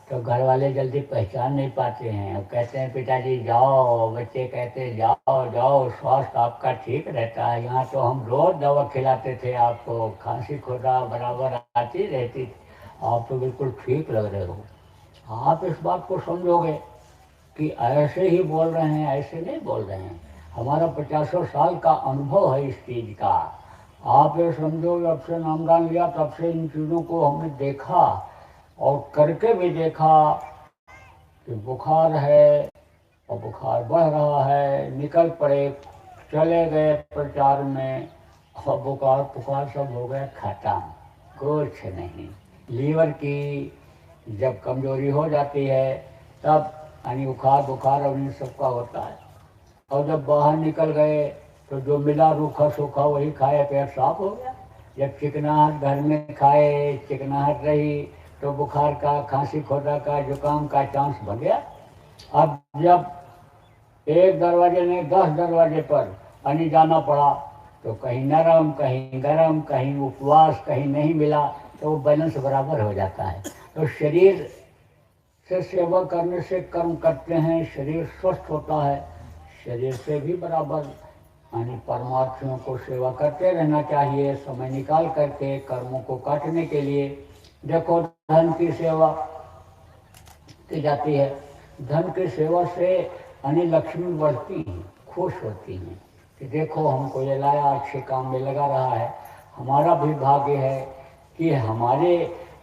तो घर वाले जल्दी पहचान नहीं पाते हैं। अब कहते हैं पिताजी जाओ, बच्चे कहते हैं जाओ जाओ, स्वास्थ्य आपका ठीक रहता है। यहाँ तो हम रोज दवा खिलाते थे आपको, खांसी खुदा बराबर आती रहती थी, आप तो बिल्कुल ठीक लग रहे हो। आप इस बात को समझोगे कि ऐसे ही बोल रहे हैं, ऐसे नहीं बोल रहे हैं। हमारा 50 साल का अनुभव है इस चीज़ का। आप ये समझो, जब से नामदान लिया तब से इन चीज़ों को हमने देखा और करके भी देखा कि बुखार है और बुखार बढ़ रहा है, निकल पड़े, चले गए प्रचार में और बुखार पुखार सब हो गया खत्म, कुछ नहीं। लीवर की जब कमजोरी हो जाती है तब यानी बुखार बुखार और इन सबका होता है। और जब बाहर निकल गए तो जो मिला रूखा सूखा वही खाए, पेट साफ हो गया। जब चिकनाहट घर में खाए, चिकनाहट रही, तो बुखार का, खांसी खोदा का, जुकाम का चांस बढ़ गया। अब जब एक दरवाजे ने 10 दरवाजे पर यानी जाना पड़ा, तो कहीं नरम, कहीं गरम, कहीं उपवास, कहीं नहीं मिला, तो वो बैलेंस बराबर हो जाता है। तो शरीर से सेवा करने से कर्म करते हैं, शरीर स्वस्थ होता है। शरीर से भी बराबर यानी परमार्थियों को सेवा करते रहना चाहिए, समय निकाल करके कर्मों को काटने के लिए। देखो, धन की सेवा की जाती है, धन की सेवा से यानी लक्ष्मी बढ़ती हैं, खुश होती हैं कि देखो हमको ये लाया, अच्छे काम में लगा रहा है। हमारा भी भाग्य है कि हमारे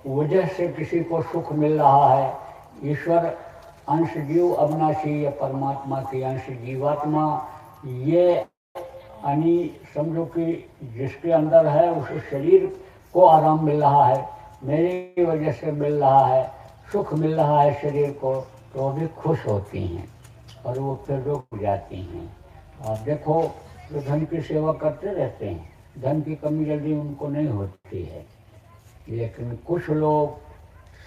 वजह से किसी को सुख मिल रहा है। ईश्वर अंश जीव अविनाशी या परमात्मा की अंश जीवात्मा, ये यानी समझो कि जिसके अंदर है उस शरीर को आराम मिल रहा है, मेरी वजह से मिल रहा है, सुख मिल रहा है शरीर को, तो वो भी खुश होती हैं और वो फिर रुक जाती हैं। आप देखो, जो धन की सेवा करते रहते हैं, धन की कमी जल्दी उनको नहीं होती है। लेकिन कुछ लोग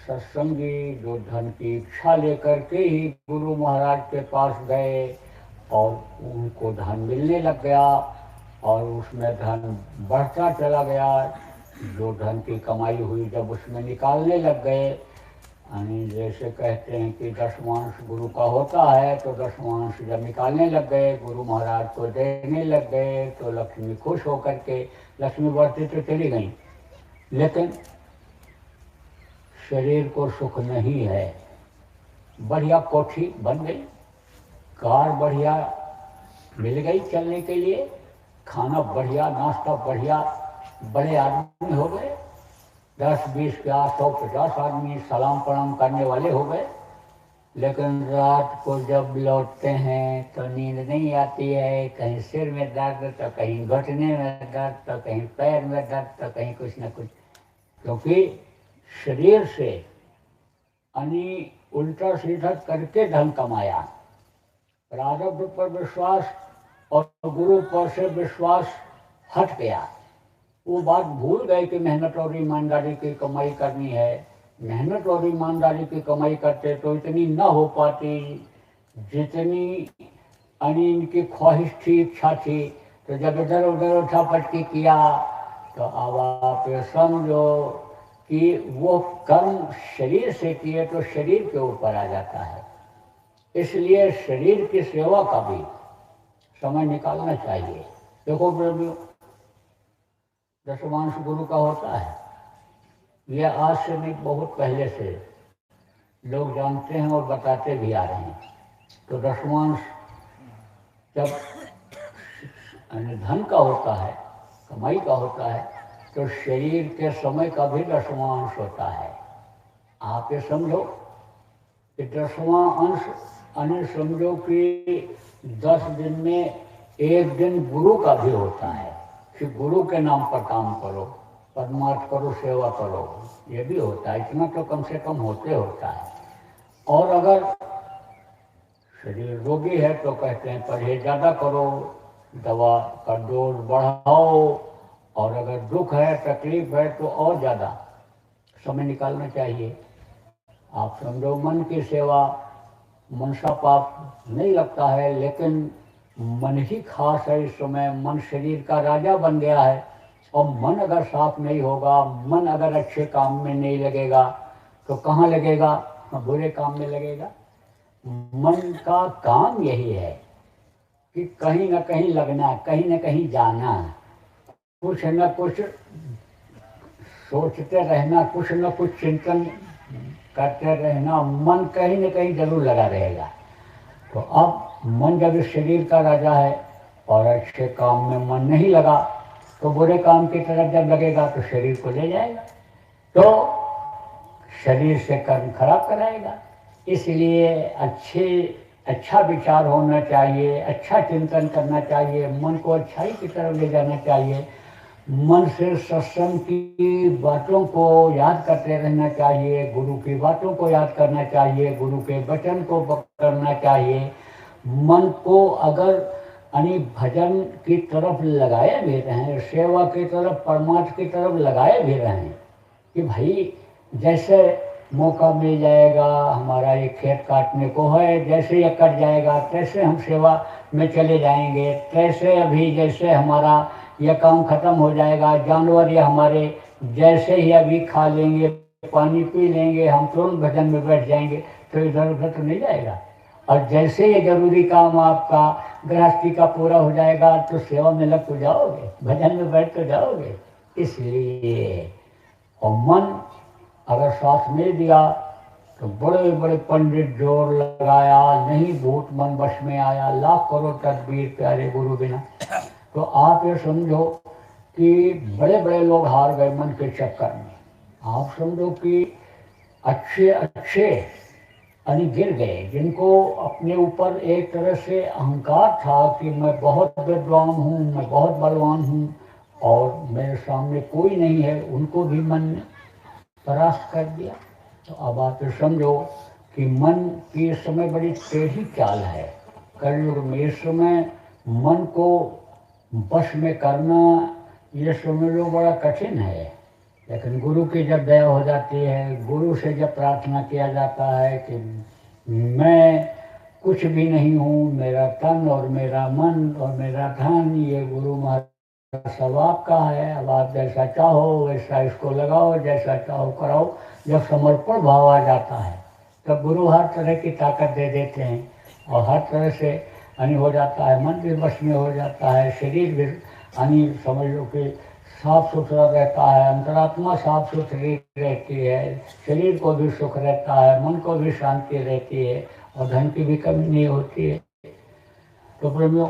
सत्संगी जो धन की इच्छा लेकर के ही गुरु महाराज के पास गए और उनको धन मिलने लग गया और उसमें धन बढ़ता चला गया। जो धन की कमाई हुई जब उसमें निकालने लग गए, यानी जैसे कहते हैं कि दशमांश गुरु का होता है, तो दशमांश जब निकालने लग गए, गुरु महाराज को देने लग गए, तो लक्ष्मी खुश होकर के, लक्ष्मी बढ़ती तो चली गई, लेकिन शरीर को सुख नहीं है। बढ़िया कोठी बन गई, कार बढ़िया मिल गई चलने के लिए, खाना बढ़िया, नाश्ता बढ़िया, बड़े आदमी हो गए, 10, 20, 100, 50 आदमी सलाम प्रणाम करने वाले हो गए। लेकिन रात को जब लौटते हैं तो नींद नहीं आती है, कहीं सिर में दर्द, तो कहीं घुटने में दर्द, तो कहीं पैर में दर्द, तो कहीं कुछ न कुछ, क्योंकि शरीर से यानी उल्टा सीधा करके धन कमाया। प्रारब्ध पर विश्वास और गुरु पर से विश्वास हट गया। वो बात भूल गए कि मेहनत और ईमानदारी की कमाई करनी है। मेहनत और ईमानदारी की कमाई करते तो इतनी न हो पाती जितनी यानी इनकी ख्वाहिश थी, इच्छा थी। तो जब इधर उधर उठा पटकी किया, तो अब आप ये समझो कि वो कर्म शरीर से किए तो शरीर के ऊपर आ जाता है। इसलिए शरीर की सेवा का भी समय निकालना चाहिए। देखो प्रभु, दशमांश गुरु का होता है, यह आज से नहीं बहुत पहले से लोग जानते हैं और बताते भी आ रहे हैं। तो दशमांश जब धन का होता है, कमाई का होता है, तो शरीर के समय का भी दशमांश होता है। आप ये समझो कि 10वां अंश यानी समझो कि 10 दिन में 1 दिन गुरु का भी होता है कि गुरु के नाम पर काम करो, परमार्थ करो, सेवा करो, ये भी होता है। इतना तो कम से कम होता है। और अगर शरीर रोगी है तो कहते हैं परहेज ज़्यादा करो, दवा का डोज बढ़ाओ, और अगर दुख है, तकलीफ है, तो और ज़्यादा समय निकालना चाहिए। आप समझो मन की सेवा, मनसा पाप नहीं लगता है, लेकिन मन ही खास है इस समय। मन शरीर का राजा बन गया है, और मन अगर साफ नहीं होगा, मन अगर अच्छे काम में नहीं लगेगा, तो कहाँ लगेगा? बुरे काम में लगेगा। मन का काम यही है कि कहीं ना कहीं लगना, कहीं ना कहीं जाना, कुछ न कुछ सोचते रहना, कुछ न कुछ चिंतन करते रहना, मन कहीं न कहीं जरूर लगा रहेगा। तो अब मन जब इस शरीर का राजा है और अच्छे काम में मन नहीं लगा तो बुरे काम की तरफ जब लगेगा तो शरीर को ले जाएगा, तो शरीर से कर्म खराब कराएगा। इसलिए अच्छा विचार होना चाहिए, अच्छा चिंतन करना चाहिए, मन को अच्छाई की तरफ ले जाना चाहिए, मन से सत्संग की बातों को याद करते रहना चाहिए, गुरु की बातों को याद करना चाहिए, गुरु के वचन को पकड़ना चाहिए। मन को अगर भजन की तरफ लगाए भी रहें, सेवा की तरफ, परमार्थ की तरफ लगाए भी रहें कि भाई जैसे मौका मिल जाएगा, हमारा ये खेत काटने को है, जैसे ये कट जाएगा तैसे हम सेवा में चले जाएंगे, तैसे अभी जैसे हमारा यह काम खत्म हो जाएगा, जानवर ये हमारे जैसे ही अभी खा लेंगे, पानी पी लेंगे, हम तुरंत भजन में बैठ जाएंगे, तो इधर उधर तो नहीं जाएगा। और जैसे ये जरूरी काम आपका गृहस्थी का पूरा हो जाएगा तो सेवा में लग तो जाओगे, भजन में बैठ तो जाओगे। इसलिए और मन अगर साथ मिल दिया तो बड़े बड़े पंडित जोर लगाया, नहीं भूत मन वश में आया, लाख करोड़ तदबीर प्यारे गुरु बिना। तो आप ये समझो कि बड़े बड़े लोग हार गए मन के चक्कर में। आप समझो कि अच्छे अच्छे गिर गए, जिनको अपने ऊपर एक तरह से अहंकार था कि मैं बहुत विद्वान हूँ, मैं बहुत बलवान हूँ और मेरे सामने कोई नहीं है, उनको भी मन ने परास्त कर दिया। तो अब आप ये समझो कि मन की इस समय बड़ी टेढ़ी चाल है कलयुग में। इस समय मन को वश में करना ये समझ लो बड़ा कठिन है, लेकिन गुरु की जब दया हो जाती है, गुरु से जब प्रार्थना किया जाता है कि मैं कुछ भी नहीं हूँ, मेरा तन और मेरा मन और मेरा धन ये गुरु महाराज सब आपका है, अब आप जैसा चाहो वैसा इसको लगाओ, जैसा चाहो कराओ। जब समर्पण भाव आ जाता है तब गुरु हर तरह की ताकत दे देते हैं और हर तरह से हो जाता है, मन भी वश में हो जाता है, शरीर भी समझ लो कि साफ सुथरा रहता है, अंतरात्मा साफ सुथरी रहती है, शरीर को भी सुख रहता है, मन को भी शांति रहती है और धन की भी कमी नहीं होती है। तो प्रेमियों,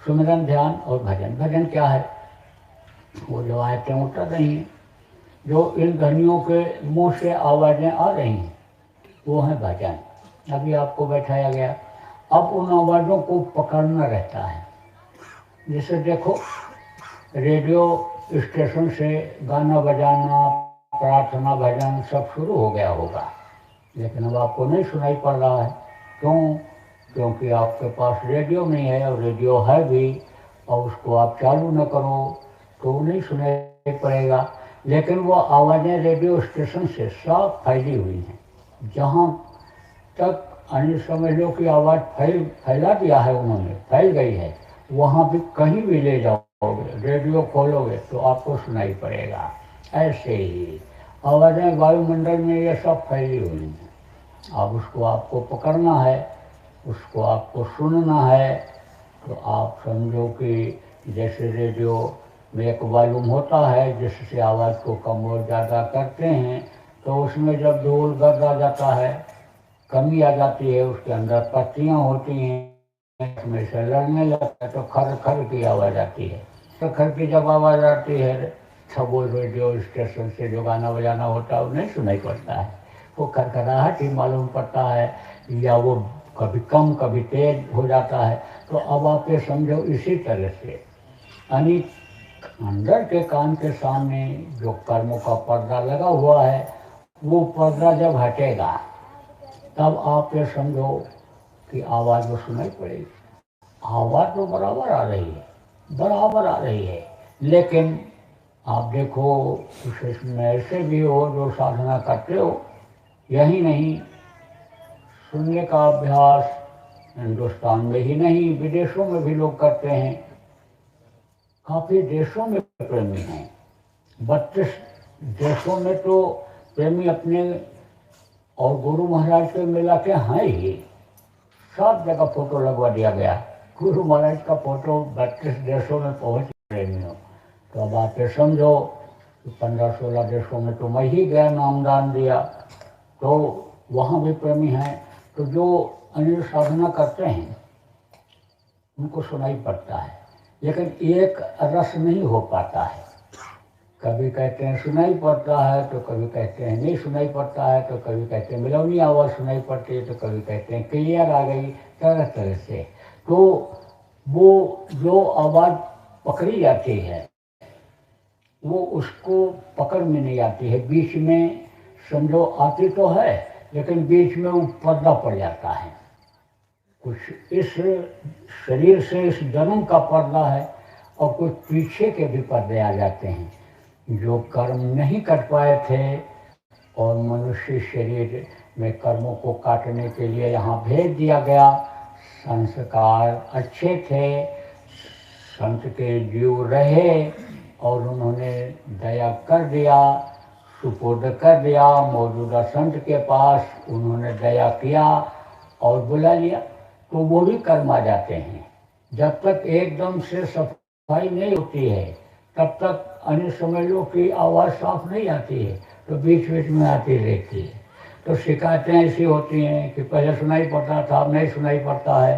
सुमिरन, ध्यान और भजन। भजन क्या है? वो जो आयतें उतर रही हैं, जो इन ध्वनियों के मुंह से आवाज़ें आ रही हैं, वो है भजन। अभी आपको बैठाया गया, अब उन आवाज़ों को पकड़ना रहता है। जैसे देखो रेडियो स्टेशन से गाना बजाना, प्रार्थना, भजन सब शुरू हो गया होगा, लेकिन अब आपको नहीं सुनाई पड़ रहा है। क्यों? क्योंकि आपके पास रेडियो नहीं है, और रेडियो है भी और उसको आप चालू न करो तो नहीं सुनाई पड़ेगा। लेकिन वो आवाज़ें रेडियो स्टेशन से सब फैली हुई हैं। जहाँ तक समझ लो कि आवाज़ फैला दिया है उन्होंने, फैल गई है, वहाँ भी कहीं भी ले जाओगे, रेडियो खोलोगे तो आपको सुनाई पड़ेगा। ऐसे ही आवाज़ें वायुमंडल में ये सब फैली हुई हैं। अब उसको आपको पकड़ना है, उसको आपको सुनना है। तो आप समझो कि जैसे रेडियो में एक वॉल्यूम होता है जिससे आवाज़ को कम और ज़्यादा करते हैं, तो उसमें जब धूल गर्द आ जाता है, कमी आ जाती है, उसके अंदर पत्तियाँ होती हैं, उसमें से लड़ने लगता है तो खर खर की आवाज़ आती है। तो खर की जब आवाज़ आती है तब वो रेडियो स्टेशन से जो गाना बजाना होता है वो नहीं सुनाई पड़ता है, वो खरखराहट ही मालूम पड़ता है, या वो कभी कम कभी तेज हो जाता है। तो अब आप ये समझो इसी तरह से अंदर के कान के सामने जो कर्मों का पर्दा लगा हुआ है, वो पर्दा जब हटेगा तब आप ये समझो कि आवाज़ वो सुनाई पड़ेगी। आवाज़ तो बराबर आ रही है, बराबर आ रही है, लेकिन आप देखो विशेष में ऐसे भी हो जो साधना करते हो, यही नहीं सुनने का अभ्यास हिंदुस्तान में ही नहीं विदेशों में भी लोग करते हैं। काफ़ी देशों में प्रेमी हैं, 32 देशों में तो प्रेमी अपने और गुरु महाराज के मिला के हैं ही, सब जगह फोटो लगवा दिया गया। गुरु महाराज का फोटो 32 देशों में पहुंच प्रेमियों। तो अब आप ये समझो कि 15-16 देशों में तो मैं ही गया, नामदान दिया, तो वहाँ भी प्रेमी हैं। तो जो अन्य साधना करते हैं उनको सुनाई पड़ता है, लेकिन एक रस नहीं हो पाता है। कभी कहते हैं सुनाई पड़ता है, तो कभी कहते हैं नहीं सुनाई पड़ता है, तो कभी कहते हैं मिलौनी आवाज़ सुनाई पड़ती है, तो कभी कहते हैं क्लियर आ गई, तरह तरह से। तो वो जो आवाज़ पकड़ी जाती है वो उसको पकड़ में नहीं आती है, बीच में समझो आती तो है, लेकिन बीच में वो पर्दा पड़ जाता है। कुछ इस शरीर से इस जन्म का पर्दा है और कुछ पीछे के भी पर्दे आ जाते हैं जो कर्म नहीं कर पाए थे और मनुष्य शरीर में कर्मों को काटने के लिए यहाँ भेज दिया गया। संस्कार अच्छे थे, संत के जीव रहे और उन्होंने दया कर दिया, सुपुर्द कर दिया मौजूदा संत के पास, उन्होंने दया किया और बुला लिया, तो वो भी कर्म आ जाते हैं। जब तक एकदम से सफाई नहीं होती है तब तक अन्य समझ लो कि आवाज़ साफ नहीं आती है, तो बीच बीच में आती रहती है। तो शिकायतें ऐसी होती हैं कि पहले सुनाई पड़ता था, अब नहीं सुनाई पड़ता है।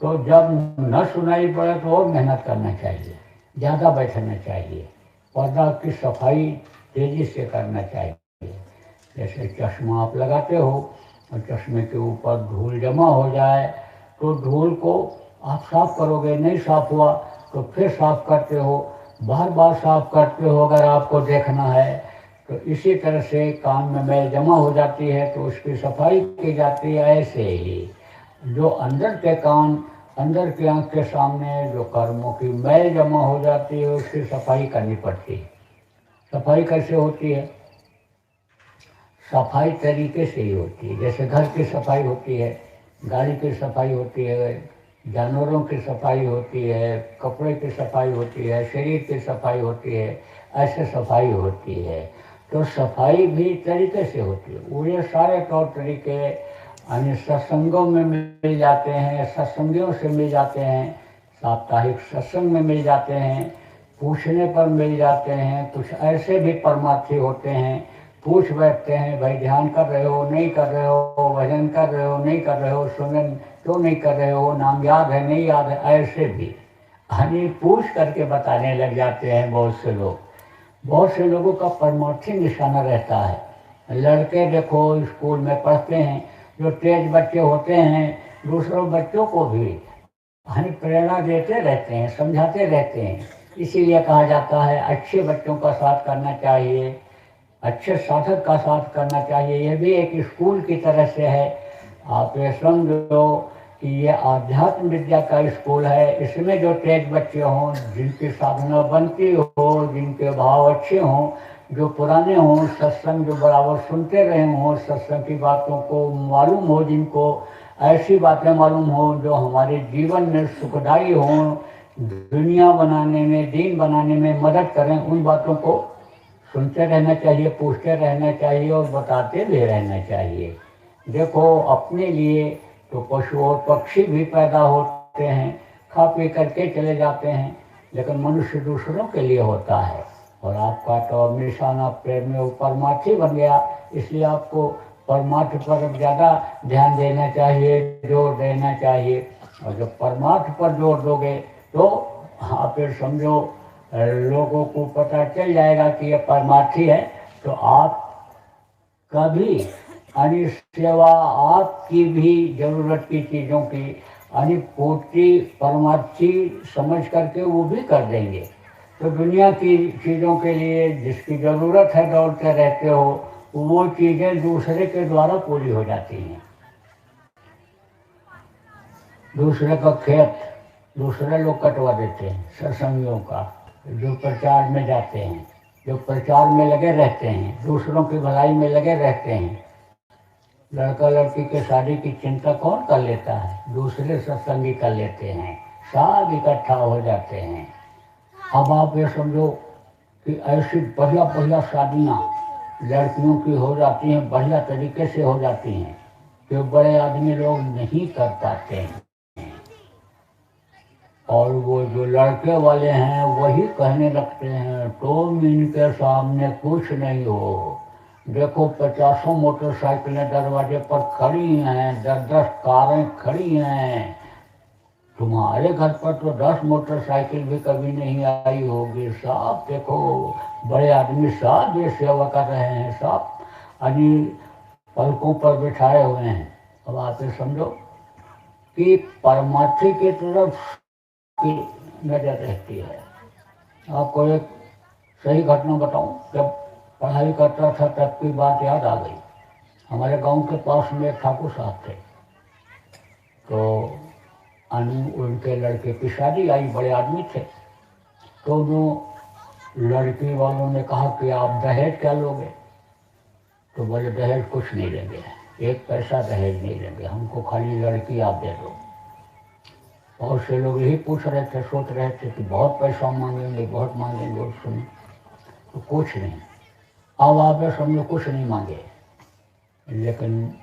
तो जब न सुनाई पड़े तो और मेहनत करना चाहिए, ज़्यादा बैठना चाहिए, पर्दा की सफाई तेज़ी से करना चाहिए। जैसे चश्मा आप लगाते हो और चश्मे के ऊपर धूल जमा हो जाए तो धूल को आप साफ करोगे, नहीं साफ हुआ तो फिर साफ करते हो, बार बार साफ करते हो अगर आपको देखना है। तो इसी तरह से कान में मैल जमा हो जाती है तो उसकी सफाई की जाती है। ऐसे ही जो अंदर के कान, अंदर की आँख के सामने जो कर्मों की मैल जमा हो जाती है उसकी सफाई करनी पड़ती है। सफाई कैसे होती है? सफाई तरीके से ही होती है। जैसे घर की सफाई होती है, गाड़ी की सफाई होती है, जानवरों की सफाई होती है, कपड़े की सफाई होती है, शरीर की सफाई होती है, ऐसे सफाई होती है। तो सफाई भी तरीके से होती है। वो ये सारे तौर तरीके अन्य सत्संगों में मिल जाते हैं, सत्संगियों से मिल जाते हैं, साप्ताहिक सत्संग में मिल जाते हैं, पूछने पर मिल जाते हैं। कुछ ऐसे भी परमार्थी होते हैं, पूछ बैठते हैं, भाई ध्यान कर रहे हो नहीं कर रहे हो, भजन कर रहे हो नहीं कर रहे हो, सुमरन क्यों नहीं कर रहे हो, नाम याद है नहीं याद है, ऐसे भी हमें पूछ करके बताने लग जाते हैं बहुत से लोग। बहुत से लोगों का परमार्थी निशाना रहता है। लड़के देखो स्कूल में पढ़ते हैं, जो तेज बच्चे होते हैं दूसरों बच्चों को भी हमें प्रेरणा देते रहते हैं, समझाते रहते हैं। इसीलिए कहा जाता है अच्छे बच्चों का साथ करना चाहिए, अच्छे साधक का साथ करना चाहिए। ये भी एक स्कूल की तरह से है। आप ये समझो कि ये आध्यात्म विद्या का स्कूल है। इसमें जो तेज बच्चे हों, जिनकी साधना बनती हो, जिनके भाव अच्छे हों, जो पुराने हों, सत्संग जो बराबर सुनते रहे हों, सत्संग की बातों को मालूम हो, जिनको ऐसी बातें मालूम हो जो हमारे जीवन में सुखदायी हों, दुनिया बनाने में, दीन बनाने में मदद करें, उन बातों को सुनते रहना चाहिए, पूछते रहना चाहिए और बताते भी रहना चाहिए। देखो अपने लिए तो पशु और पक्षी भी पैदा होते हैं, खा पी करके चले जाते हैं, लेकिन मनुष्य दूसरों के लिए होता है। और आपका तो निशाना प्रेम में परमार्थी बन गया, इसलिए आपको परमार्थ पर ज़्यादा ध्यान देना चाहिए, जोर देना चाहिए। और जब परमार्थ पर जोर दोगे तो आप फिर समझो लोगों को पता चल जाएगा कि ये परमार्थी है, तो आप कभी अन्य सेवा, आपकी भी जरूरत की चीज़ों की अन्य पूर्ति परमार्थी समझ करके वो भी कर देंगे। तो दुनिया की चीज़ों के लिए जिसकी ज़रूरत है दौड़ते रहते हो, वो चीज़ें दूसरे के द्वारा पूरी हो जाती हैं। दूसरे का खेत दूसरे लोग कटवा देते हैं, सत्संगियों का, जो प्रचार में जाते हैं, जो प्रचार में लगे रहते हैं, दूसरों की भलाई में लगे रहते हैं। लड़का लड़की के शादी की चिंता कौन कर लेता है? दूसरे सत्संगी कर लेते हैं, सब इकट्ठा हो जाते हैं। अब आप ये समझो कि ऐसी बढ़िया बढ़िया शादियाँ लड़कियों की हो जाती हैं, बढ़िया तरीके से हो जाती हैं, जो बड़े आदमी लोग नहीं कर पाते हैं। और वो जो लड़के वाले हैं वही कहने लगते हैं तुम इनके सामने कुछ नहीं हो। देखो 50 मोटरसाइकिलें दरवाजे पर खड़ी हैं, 10-10 कारें खड़ी हैं। तुम्हारे घर पर तो 10 मोटरसाइकिल भी कभी नहीं आई होगी। साहब देखो बड़े आदमी साहब ये सेवा कर रहे हैं, साहब अभी पलकों पर बिठाए हुए हैं। अब आप ये समझो कि परमार्थी की तरफ की नजर रहती है। आपको एक सही घटना बताऊं, जब पढ़ाई करता था तब की बात याद आ गई। हमारे गांव के पास में एक ठाकुर साहब थे, तो उनके लड़के की शादी आई, बड़े आदमी थे। तो जो लड़की वालों ने कहा कि आप दहेज क्या लोगे? तो बोले दहेज कुछ नहीं लेंगे, एक पैसा दहेज नहीं लेंगे, हमको खाली लड़की आप दे दो। बहुत से लोग यही पूछ रहे थे, सोच रहे थे कि बहुत पैसा मांगेंगे, बहुत मांगेंगे। और सुन तो कुछ नहीं। अब आप समझो कुछ नहीं मांगे, लेकिन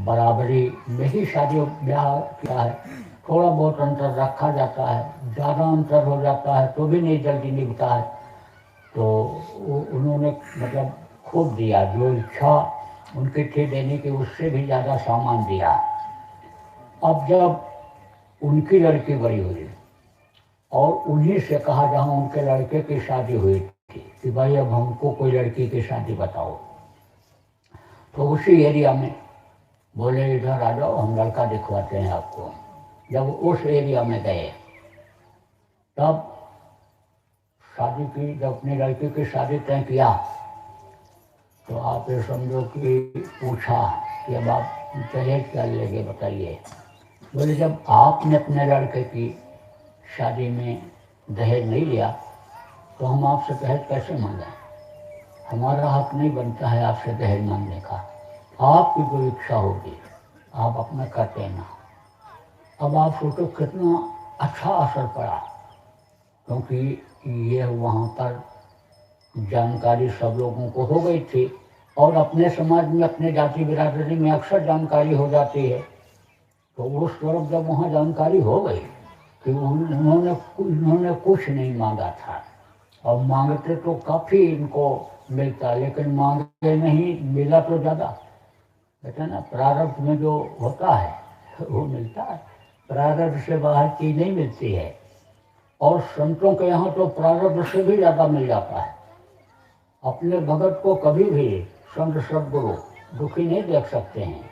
बराबरी में ही शादी ब्याह किया है। थोड़ा बहुत अंतर रखा जाता है, ज़्यादा अंतर हो जाता है तो भी नहीं जल्दी निभता है। तो उन्होंने मतलब खूब दिया, जो इच्छा उनकी थी देने की उससे भी ज़्यादा सामान दिया। अब जब उनकी लड़की बड़ी हुई और उन्हीं से कहा जहाँ उनके लड़के की शादी हुई थी कि भाई अब हमको कोई लड़की की शादी बताओ, तो उसी एरिया में बोले इधर आ जाओ हम लड़का दिखवाते हैं आपको। जब उस एरिया में गए तब शादी की, जब अपनी लड़की की शादी तय किया तो आप ये समझो कि पूछा कि अब आप दहेज क्या लेंगे बताइए। बोले जब आपने अपने लड़के की शादी में दहेज नहीं लिया तो हम आपसे दहेज कैसे मांगें? हमारा हक नहीं बनता है आपसे दहेज मांगने का। आपकी जो इच्छा होगी आप अपना कर देना। अब आप सोचो कितना अच्छा असर पड़ा, क्योंकि ये वहाँ पर जानकारी सब लोगों को हो गई थी और अपने समाज में, अपने जाति बिरादरी में अक्सर जानकारी हो जाती है। तो उस तरफ जब वहाँ जानकारी हो गई कि उन्होंने कुछ नहीं मांगा था, और मांगते तो काफ़ी इनको मिलता, लेकिन मांगे नहीं, मिला तो ज़्यादा। कहते ना प्रारब्ध में जो होता है वो मिलता है, प्रारब्ध से बाहर चीज नहीं मिलती है। और संतों के यहाँ तो प्रारब्ध से भी ज़्यादा मिल जाता है। अपने भगत को कभी भी संत सद्गुरु दुखी नहीं देख सकते हैं,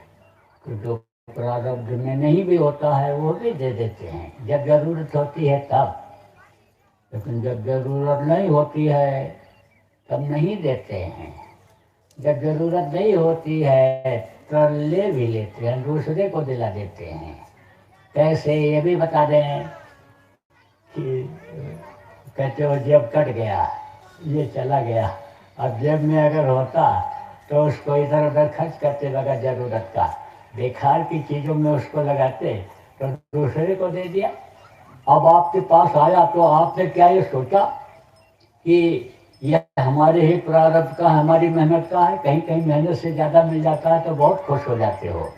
कि जो प्रारब्ध में नहीं भी होता है वो भी दे देते हैं जब जरूरत होती है तब। लेकिन जब जरूरत नहीं होती है तब नहीं देते हैं। जब जरूरत नहीं होती है तो ले भी लेते हैं, दूसरे को दिला देते हैं। कैसे ये भी बता दें कि कहते हो जेब कट गया, ये चला गया, अब जेब में अगर होता तो उसको इधर उधर खर्च करते बगैर जरूरत का, बेकार की चीज़ों में उसको लगाते तो दूसरे को दे दिया। अब आपके पास आया तो आपने क्या ये सोचा कि यह हमारे ही प्रारब्ध का, हमारी मेहनत का है? कहीं कहीं मेहनत से ज़्यादा मिल जाता है तो बहुत खुश हो जाते हो,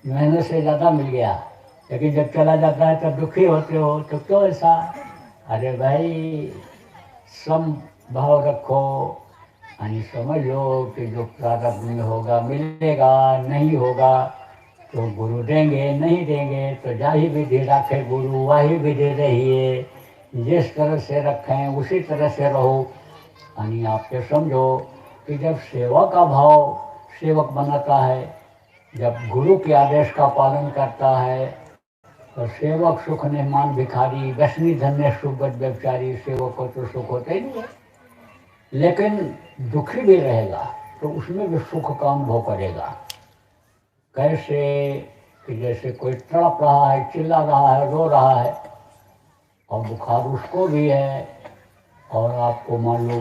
मेहनत से ज़्यादा मिल गया। लेकिन जब चला जाता है तब दुखी होते हो, तो क्यों ऐसा? अरे भाई सम भाव रखो, यानी समझ लो कि जो प्रारब्ध में होगा मिलेगा, नहीं होगा तो गुरु देंगे, नहीं देंगे तो जाही विधि रखे गुरु वाही विधि रहिए। जिस तरह से रखें उसी तरह से रहो। यानी आप ये समझो कि जब सेवा का भाव सेवक बनाता है, जब गुरु के आदेश का पालन करता है, तो सेवक सुख मेहमान भिखारी, व्यसनी धन्य सुगत व्यभिचारी। सेवक को तो सुख होते ही नहीं है, लेकिन दुखी भी रहेगा तो उसमें भी सुख का अनुभव करेगा। कैसे कि जैसे कोई तड़प रहा है, चिल्ला रहा है, रो रहा है, और बुखार उसको भी है, और आपको मान लो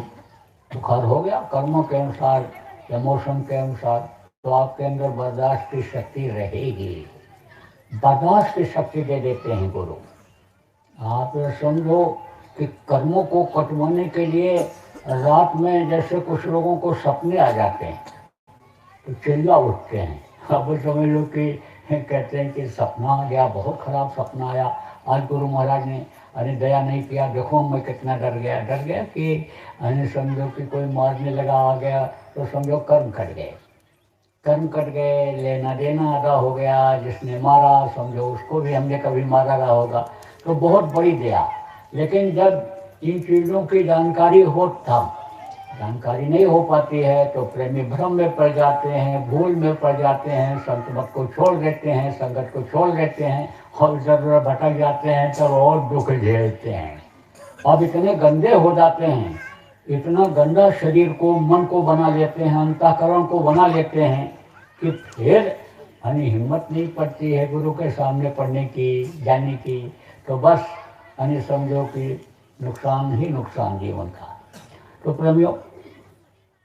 बुखार हो गया कर्मों के अनुसार या मौसम के अनुसार, तो आपके अंदर बर्दाश्त की शक्ति रहेगी। बर्दाश्त की शक्ति दे देते हैं गुरु। आप समझो कि कर्मों को कटवाने के लिए रात में जैसे कुछ लोगों को सपने आ जाते हैं तो चिल्ला उठते हैं। अब समझ लो कि कहते हैं कि सपना आ गया, बहुत खराब सपना आया, आज गुरु महाराज ने अरे दया नहीं किया, देखो मैं कितना डर गया कि अरे समझो कि कोई मारने लगा आ गया, तो समझो कर्म कट गए, कर्म कट गए, लेना देना आधा हो गया, जिसने मारा समझो उसको भी हमने कभी मारा रहा होगा, तो बहुत बड़ी दया। लेकिन जब इन चीज़ों की जानकारी हो तब जानकारी नहीं हो पाती है तो प्रेमी भ्रम में पड़ जाते हैं, भूल में पड़ जाते हैं, संत मत को छोड़ देते हैं, संगत को छोड़ देते हैं और जरूरत भटक जाते हैं, तब और दुख झेलते हैं। अब इतने गंदे हो जाते हैं, इतना गंदा शरीर को, मन को बना लेते हैं, अंतःकरण को बना लेते हैं कि फिर हमें हिम्मत नहीं पड़ती है गुरु के सामने पढ़ने की, जाने की, तो बस हमें समझो कि नुकसान ही नुकसान जीवन का। तो प्रेमियों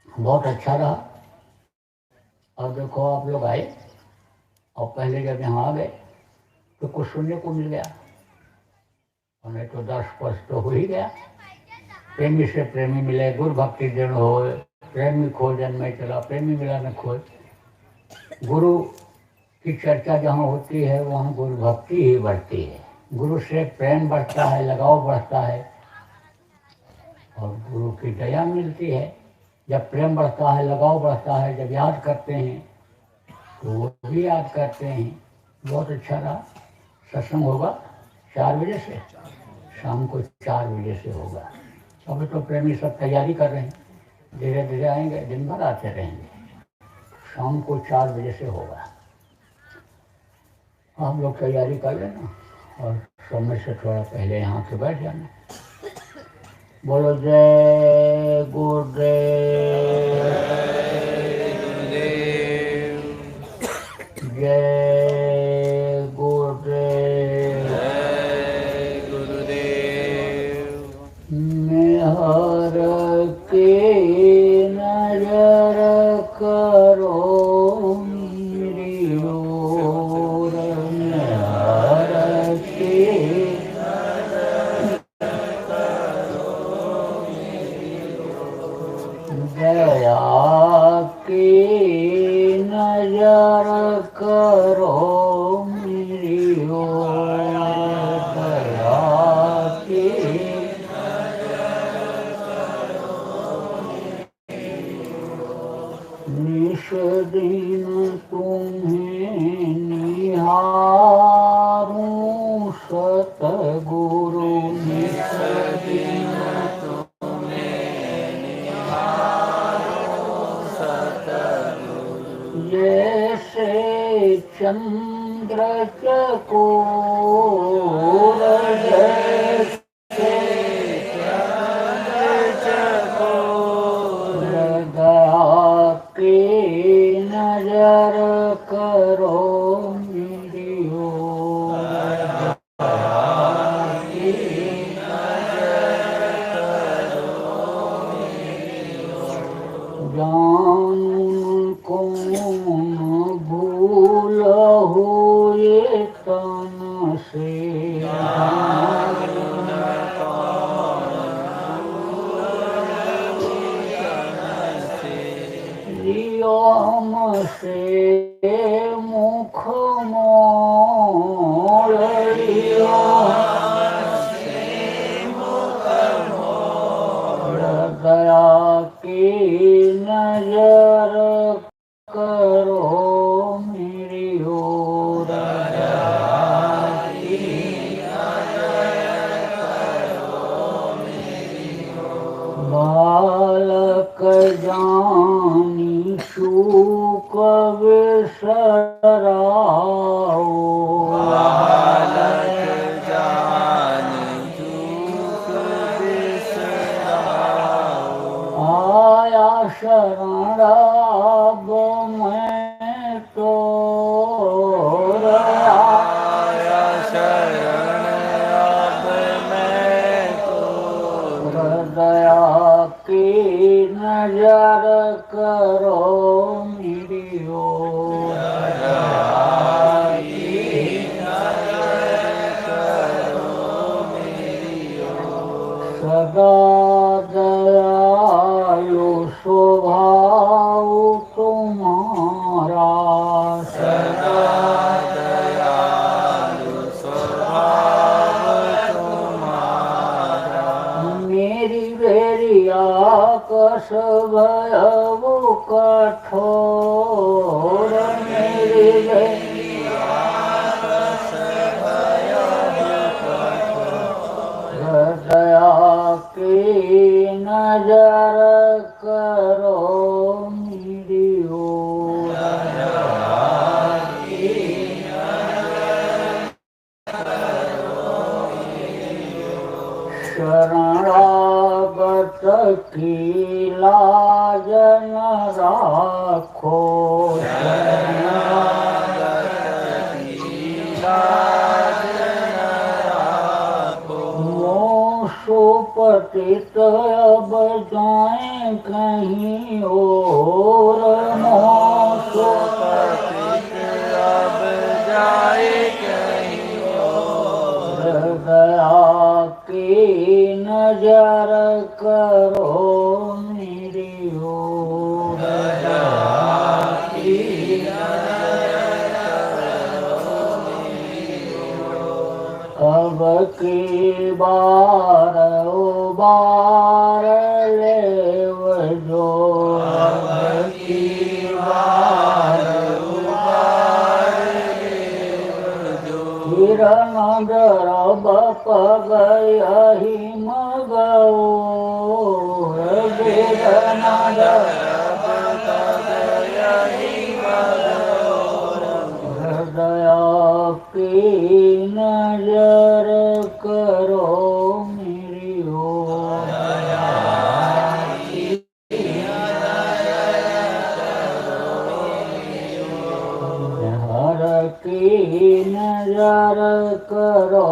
बहुत अच्छा रहा। और देखो आप लोग आए और पहले जब यहाँ आ गए तो कुछ सुनने को मिल गया, और नहीं तो 10 वर्ष तो हो ही गया। प्रेमी से प्रेमी मिले, गुरु भक्ति दृढ़ हो, प्रेमी खो जन्मे चला, प्रेमी मिला न खोए। गुरु की चर्चा जहाँ होती है वहाँ गुरु भक्ति ही बढ़ती है, गुरु से प्रेम बढ़ता है, लगाव बढ़ता है और गुरु की दया मिलती है। जब प्रेम बढ़ता है, लगाव बढ़ता है, जब याद करते हैं तो वो भी याद करते हैं। बहुत अच्छा रहा। सत्संग होगा 4 बजे से, शाम को 4 बजे से होगा। अभी तो प्रेमी सब तैयारी कर रहे हैं, धीरे धीरे आएंगे, दिन भर आते रहेंगे। शाम को 4 बजे से होगा, आप लोग तैयारी कर लेना और समय से थोड़ा पहले यहाँ से बैठ जाना। बोलो जय गुरुदेव, जय गुरुदेव, मेहर के नजर करो मेरी ओर, मेहर के दया की नजर करो मेरी ओर, दया की निश दिन तुम्हें निहारूं सतगुरु, निश दिन जैसे चंद्र चकोर, जैसे चंद्र चकोर, दया की नजर करो मेरी ओर, दया की नजर करो मेरी ओर। जान कौन भूल हुए तन से, लियो हमसे मुख मोड़, लियो हमसे मुख मोड़, दया की नजर करो मेरी ओर, दया की नजर करो मेरी ओर। बालक जानी चूक बिसराओ, बालक जानी चूक बिसराओ, आया शरण अब मैं तो, आया शरण अब मैं तो, दया की नजर करो मेरी ओर, दया की नजर करो मेरी ओर। सदा दया रस भयउ कठोर मेरी हृदया की नजर करो मेरी ओर शरणागत की लाज न राखो पतित अब जाए कहीं और मोसो पतित अब जाए कहीं और हृदया की नजर करो मेरी ओर अब की बार उबार ले जो अब की बार उबार ले जो किरण दरब पग यही मगो किरण दरब पग यही मगो हृदया की नजर करो मेरी ओर हर की नजर करो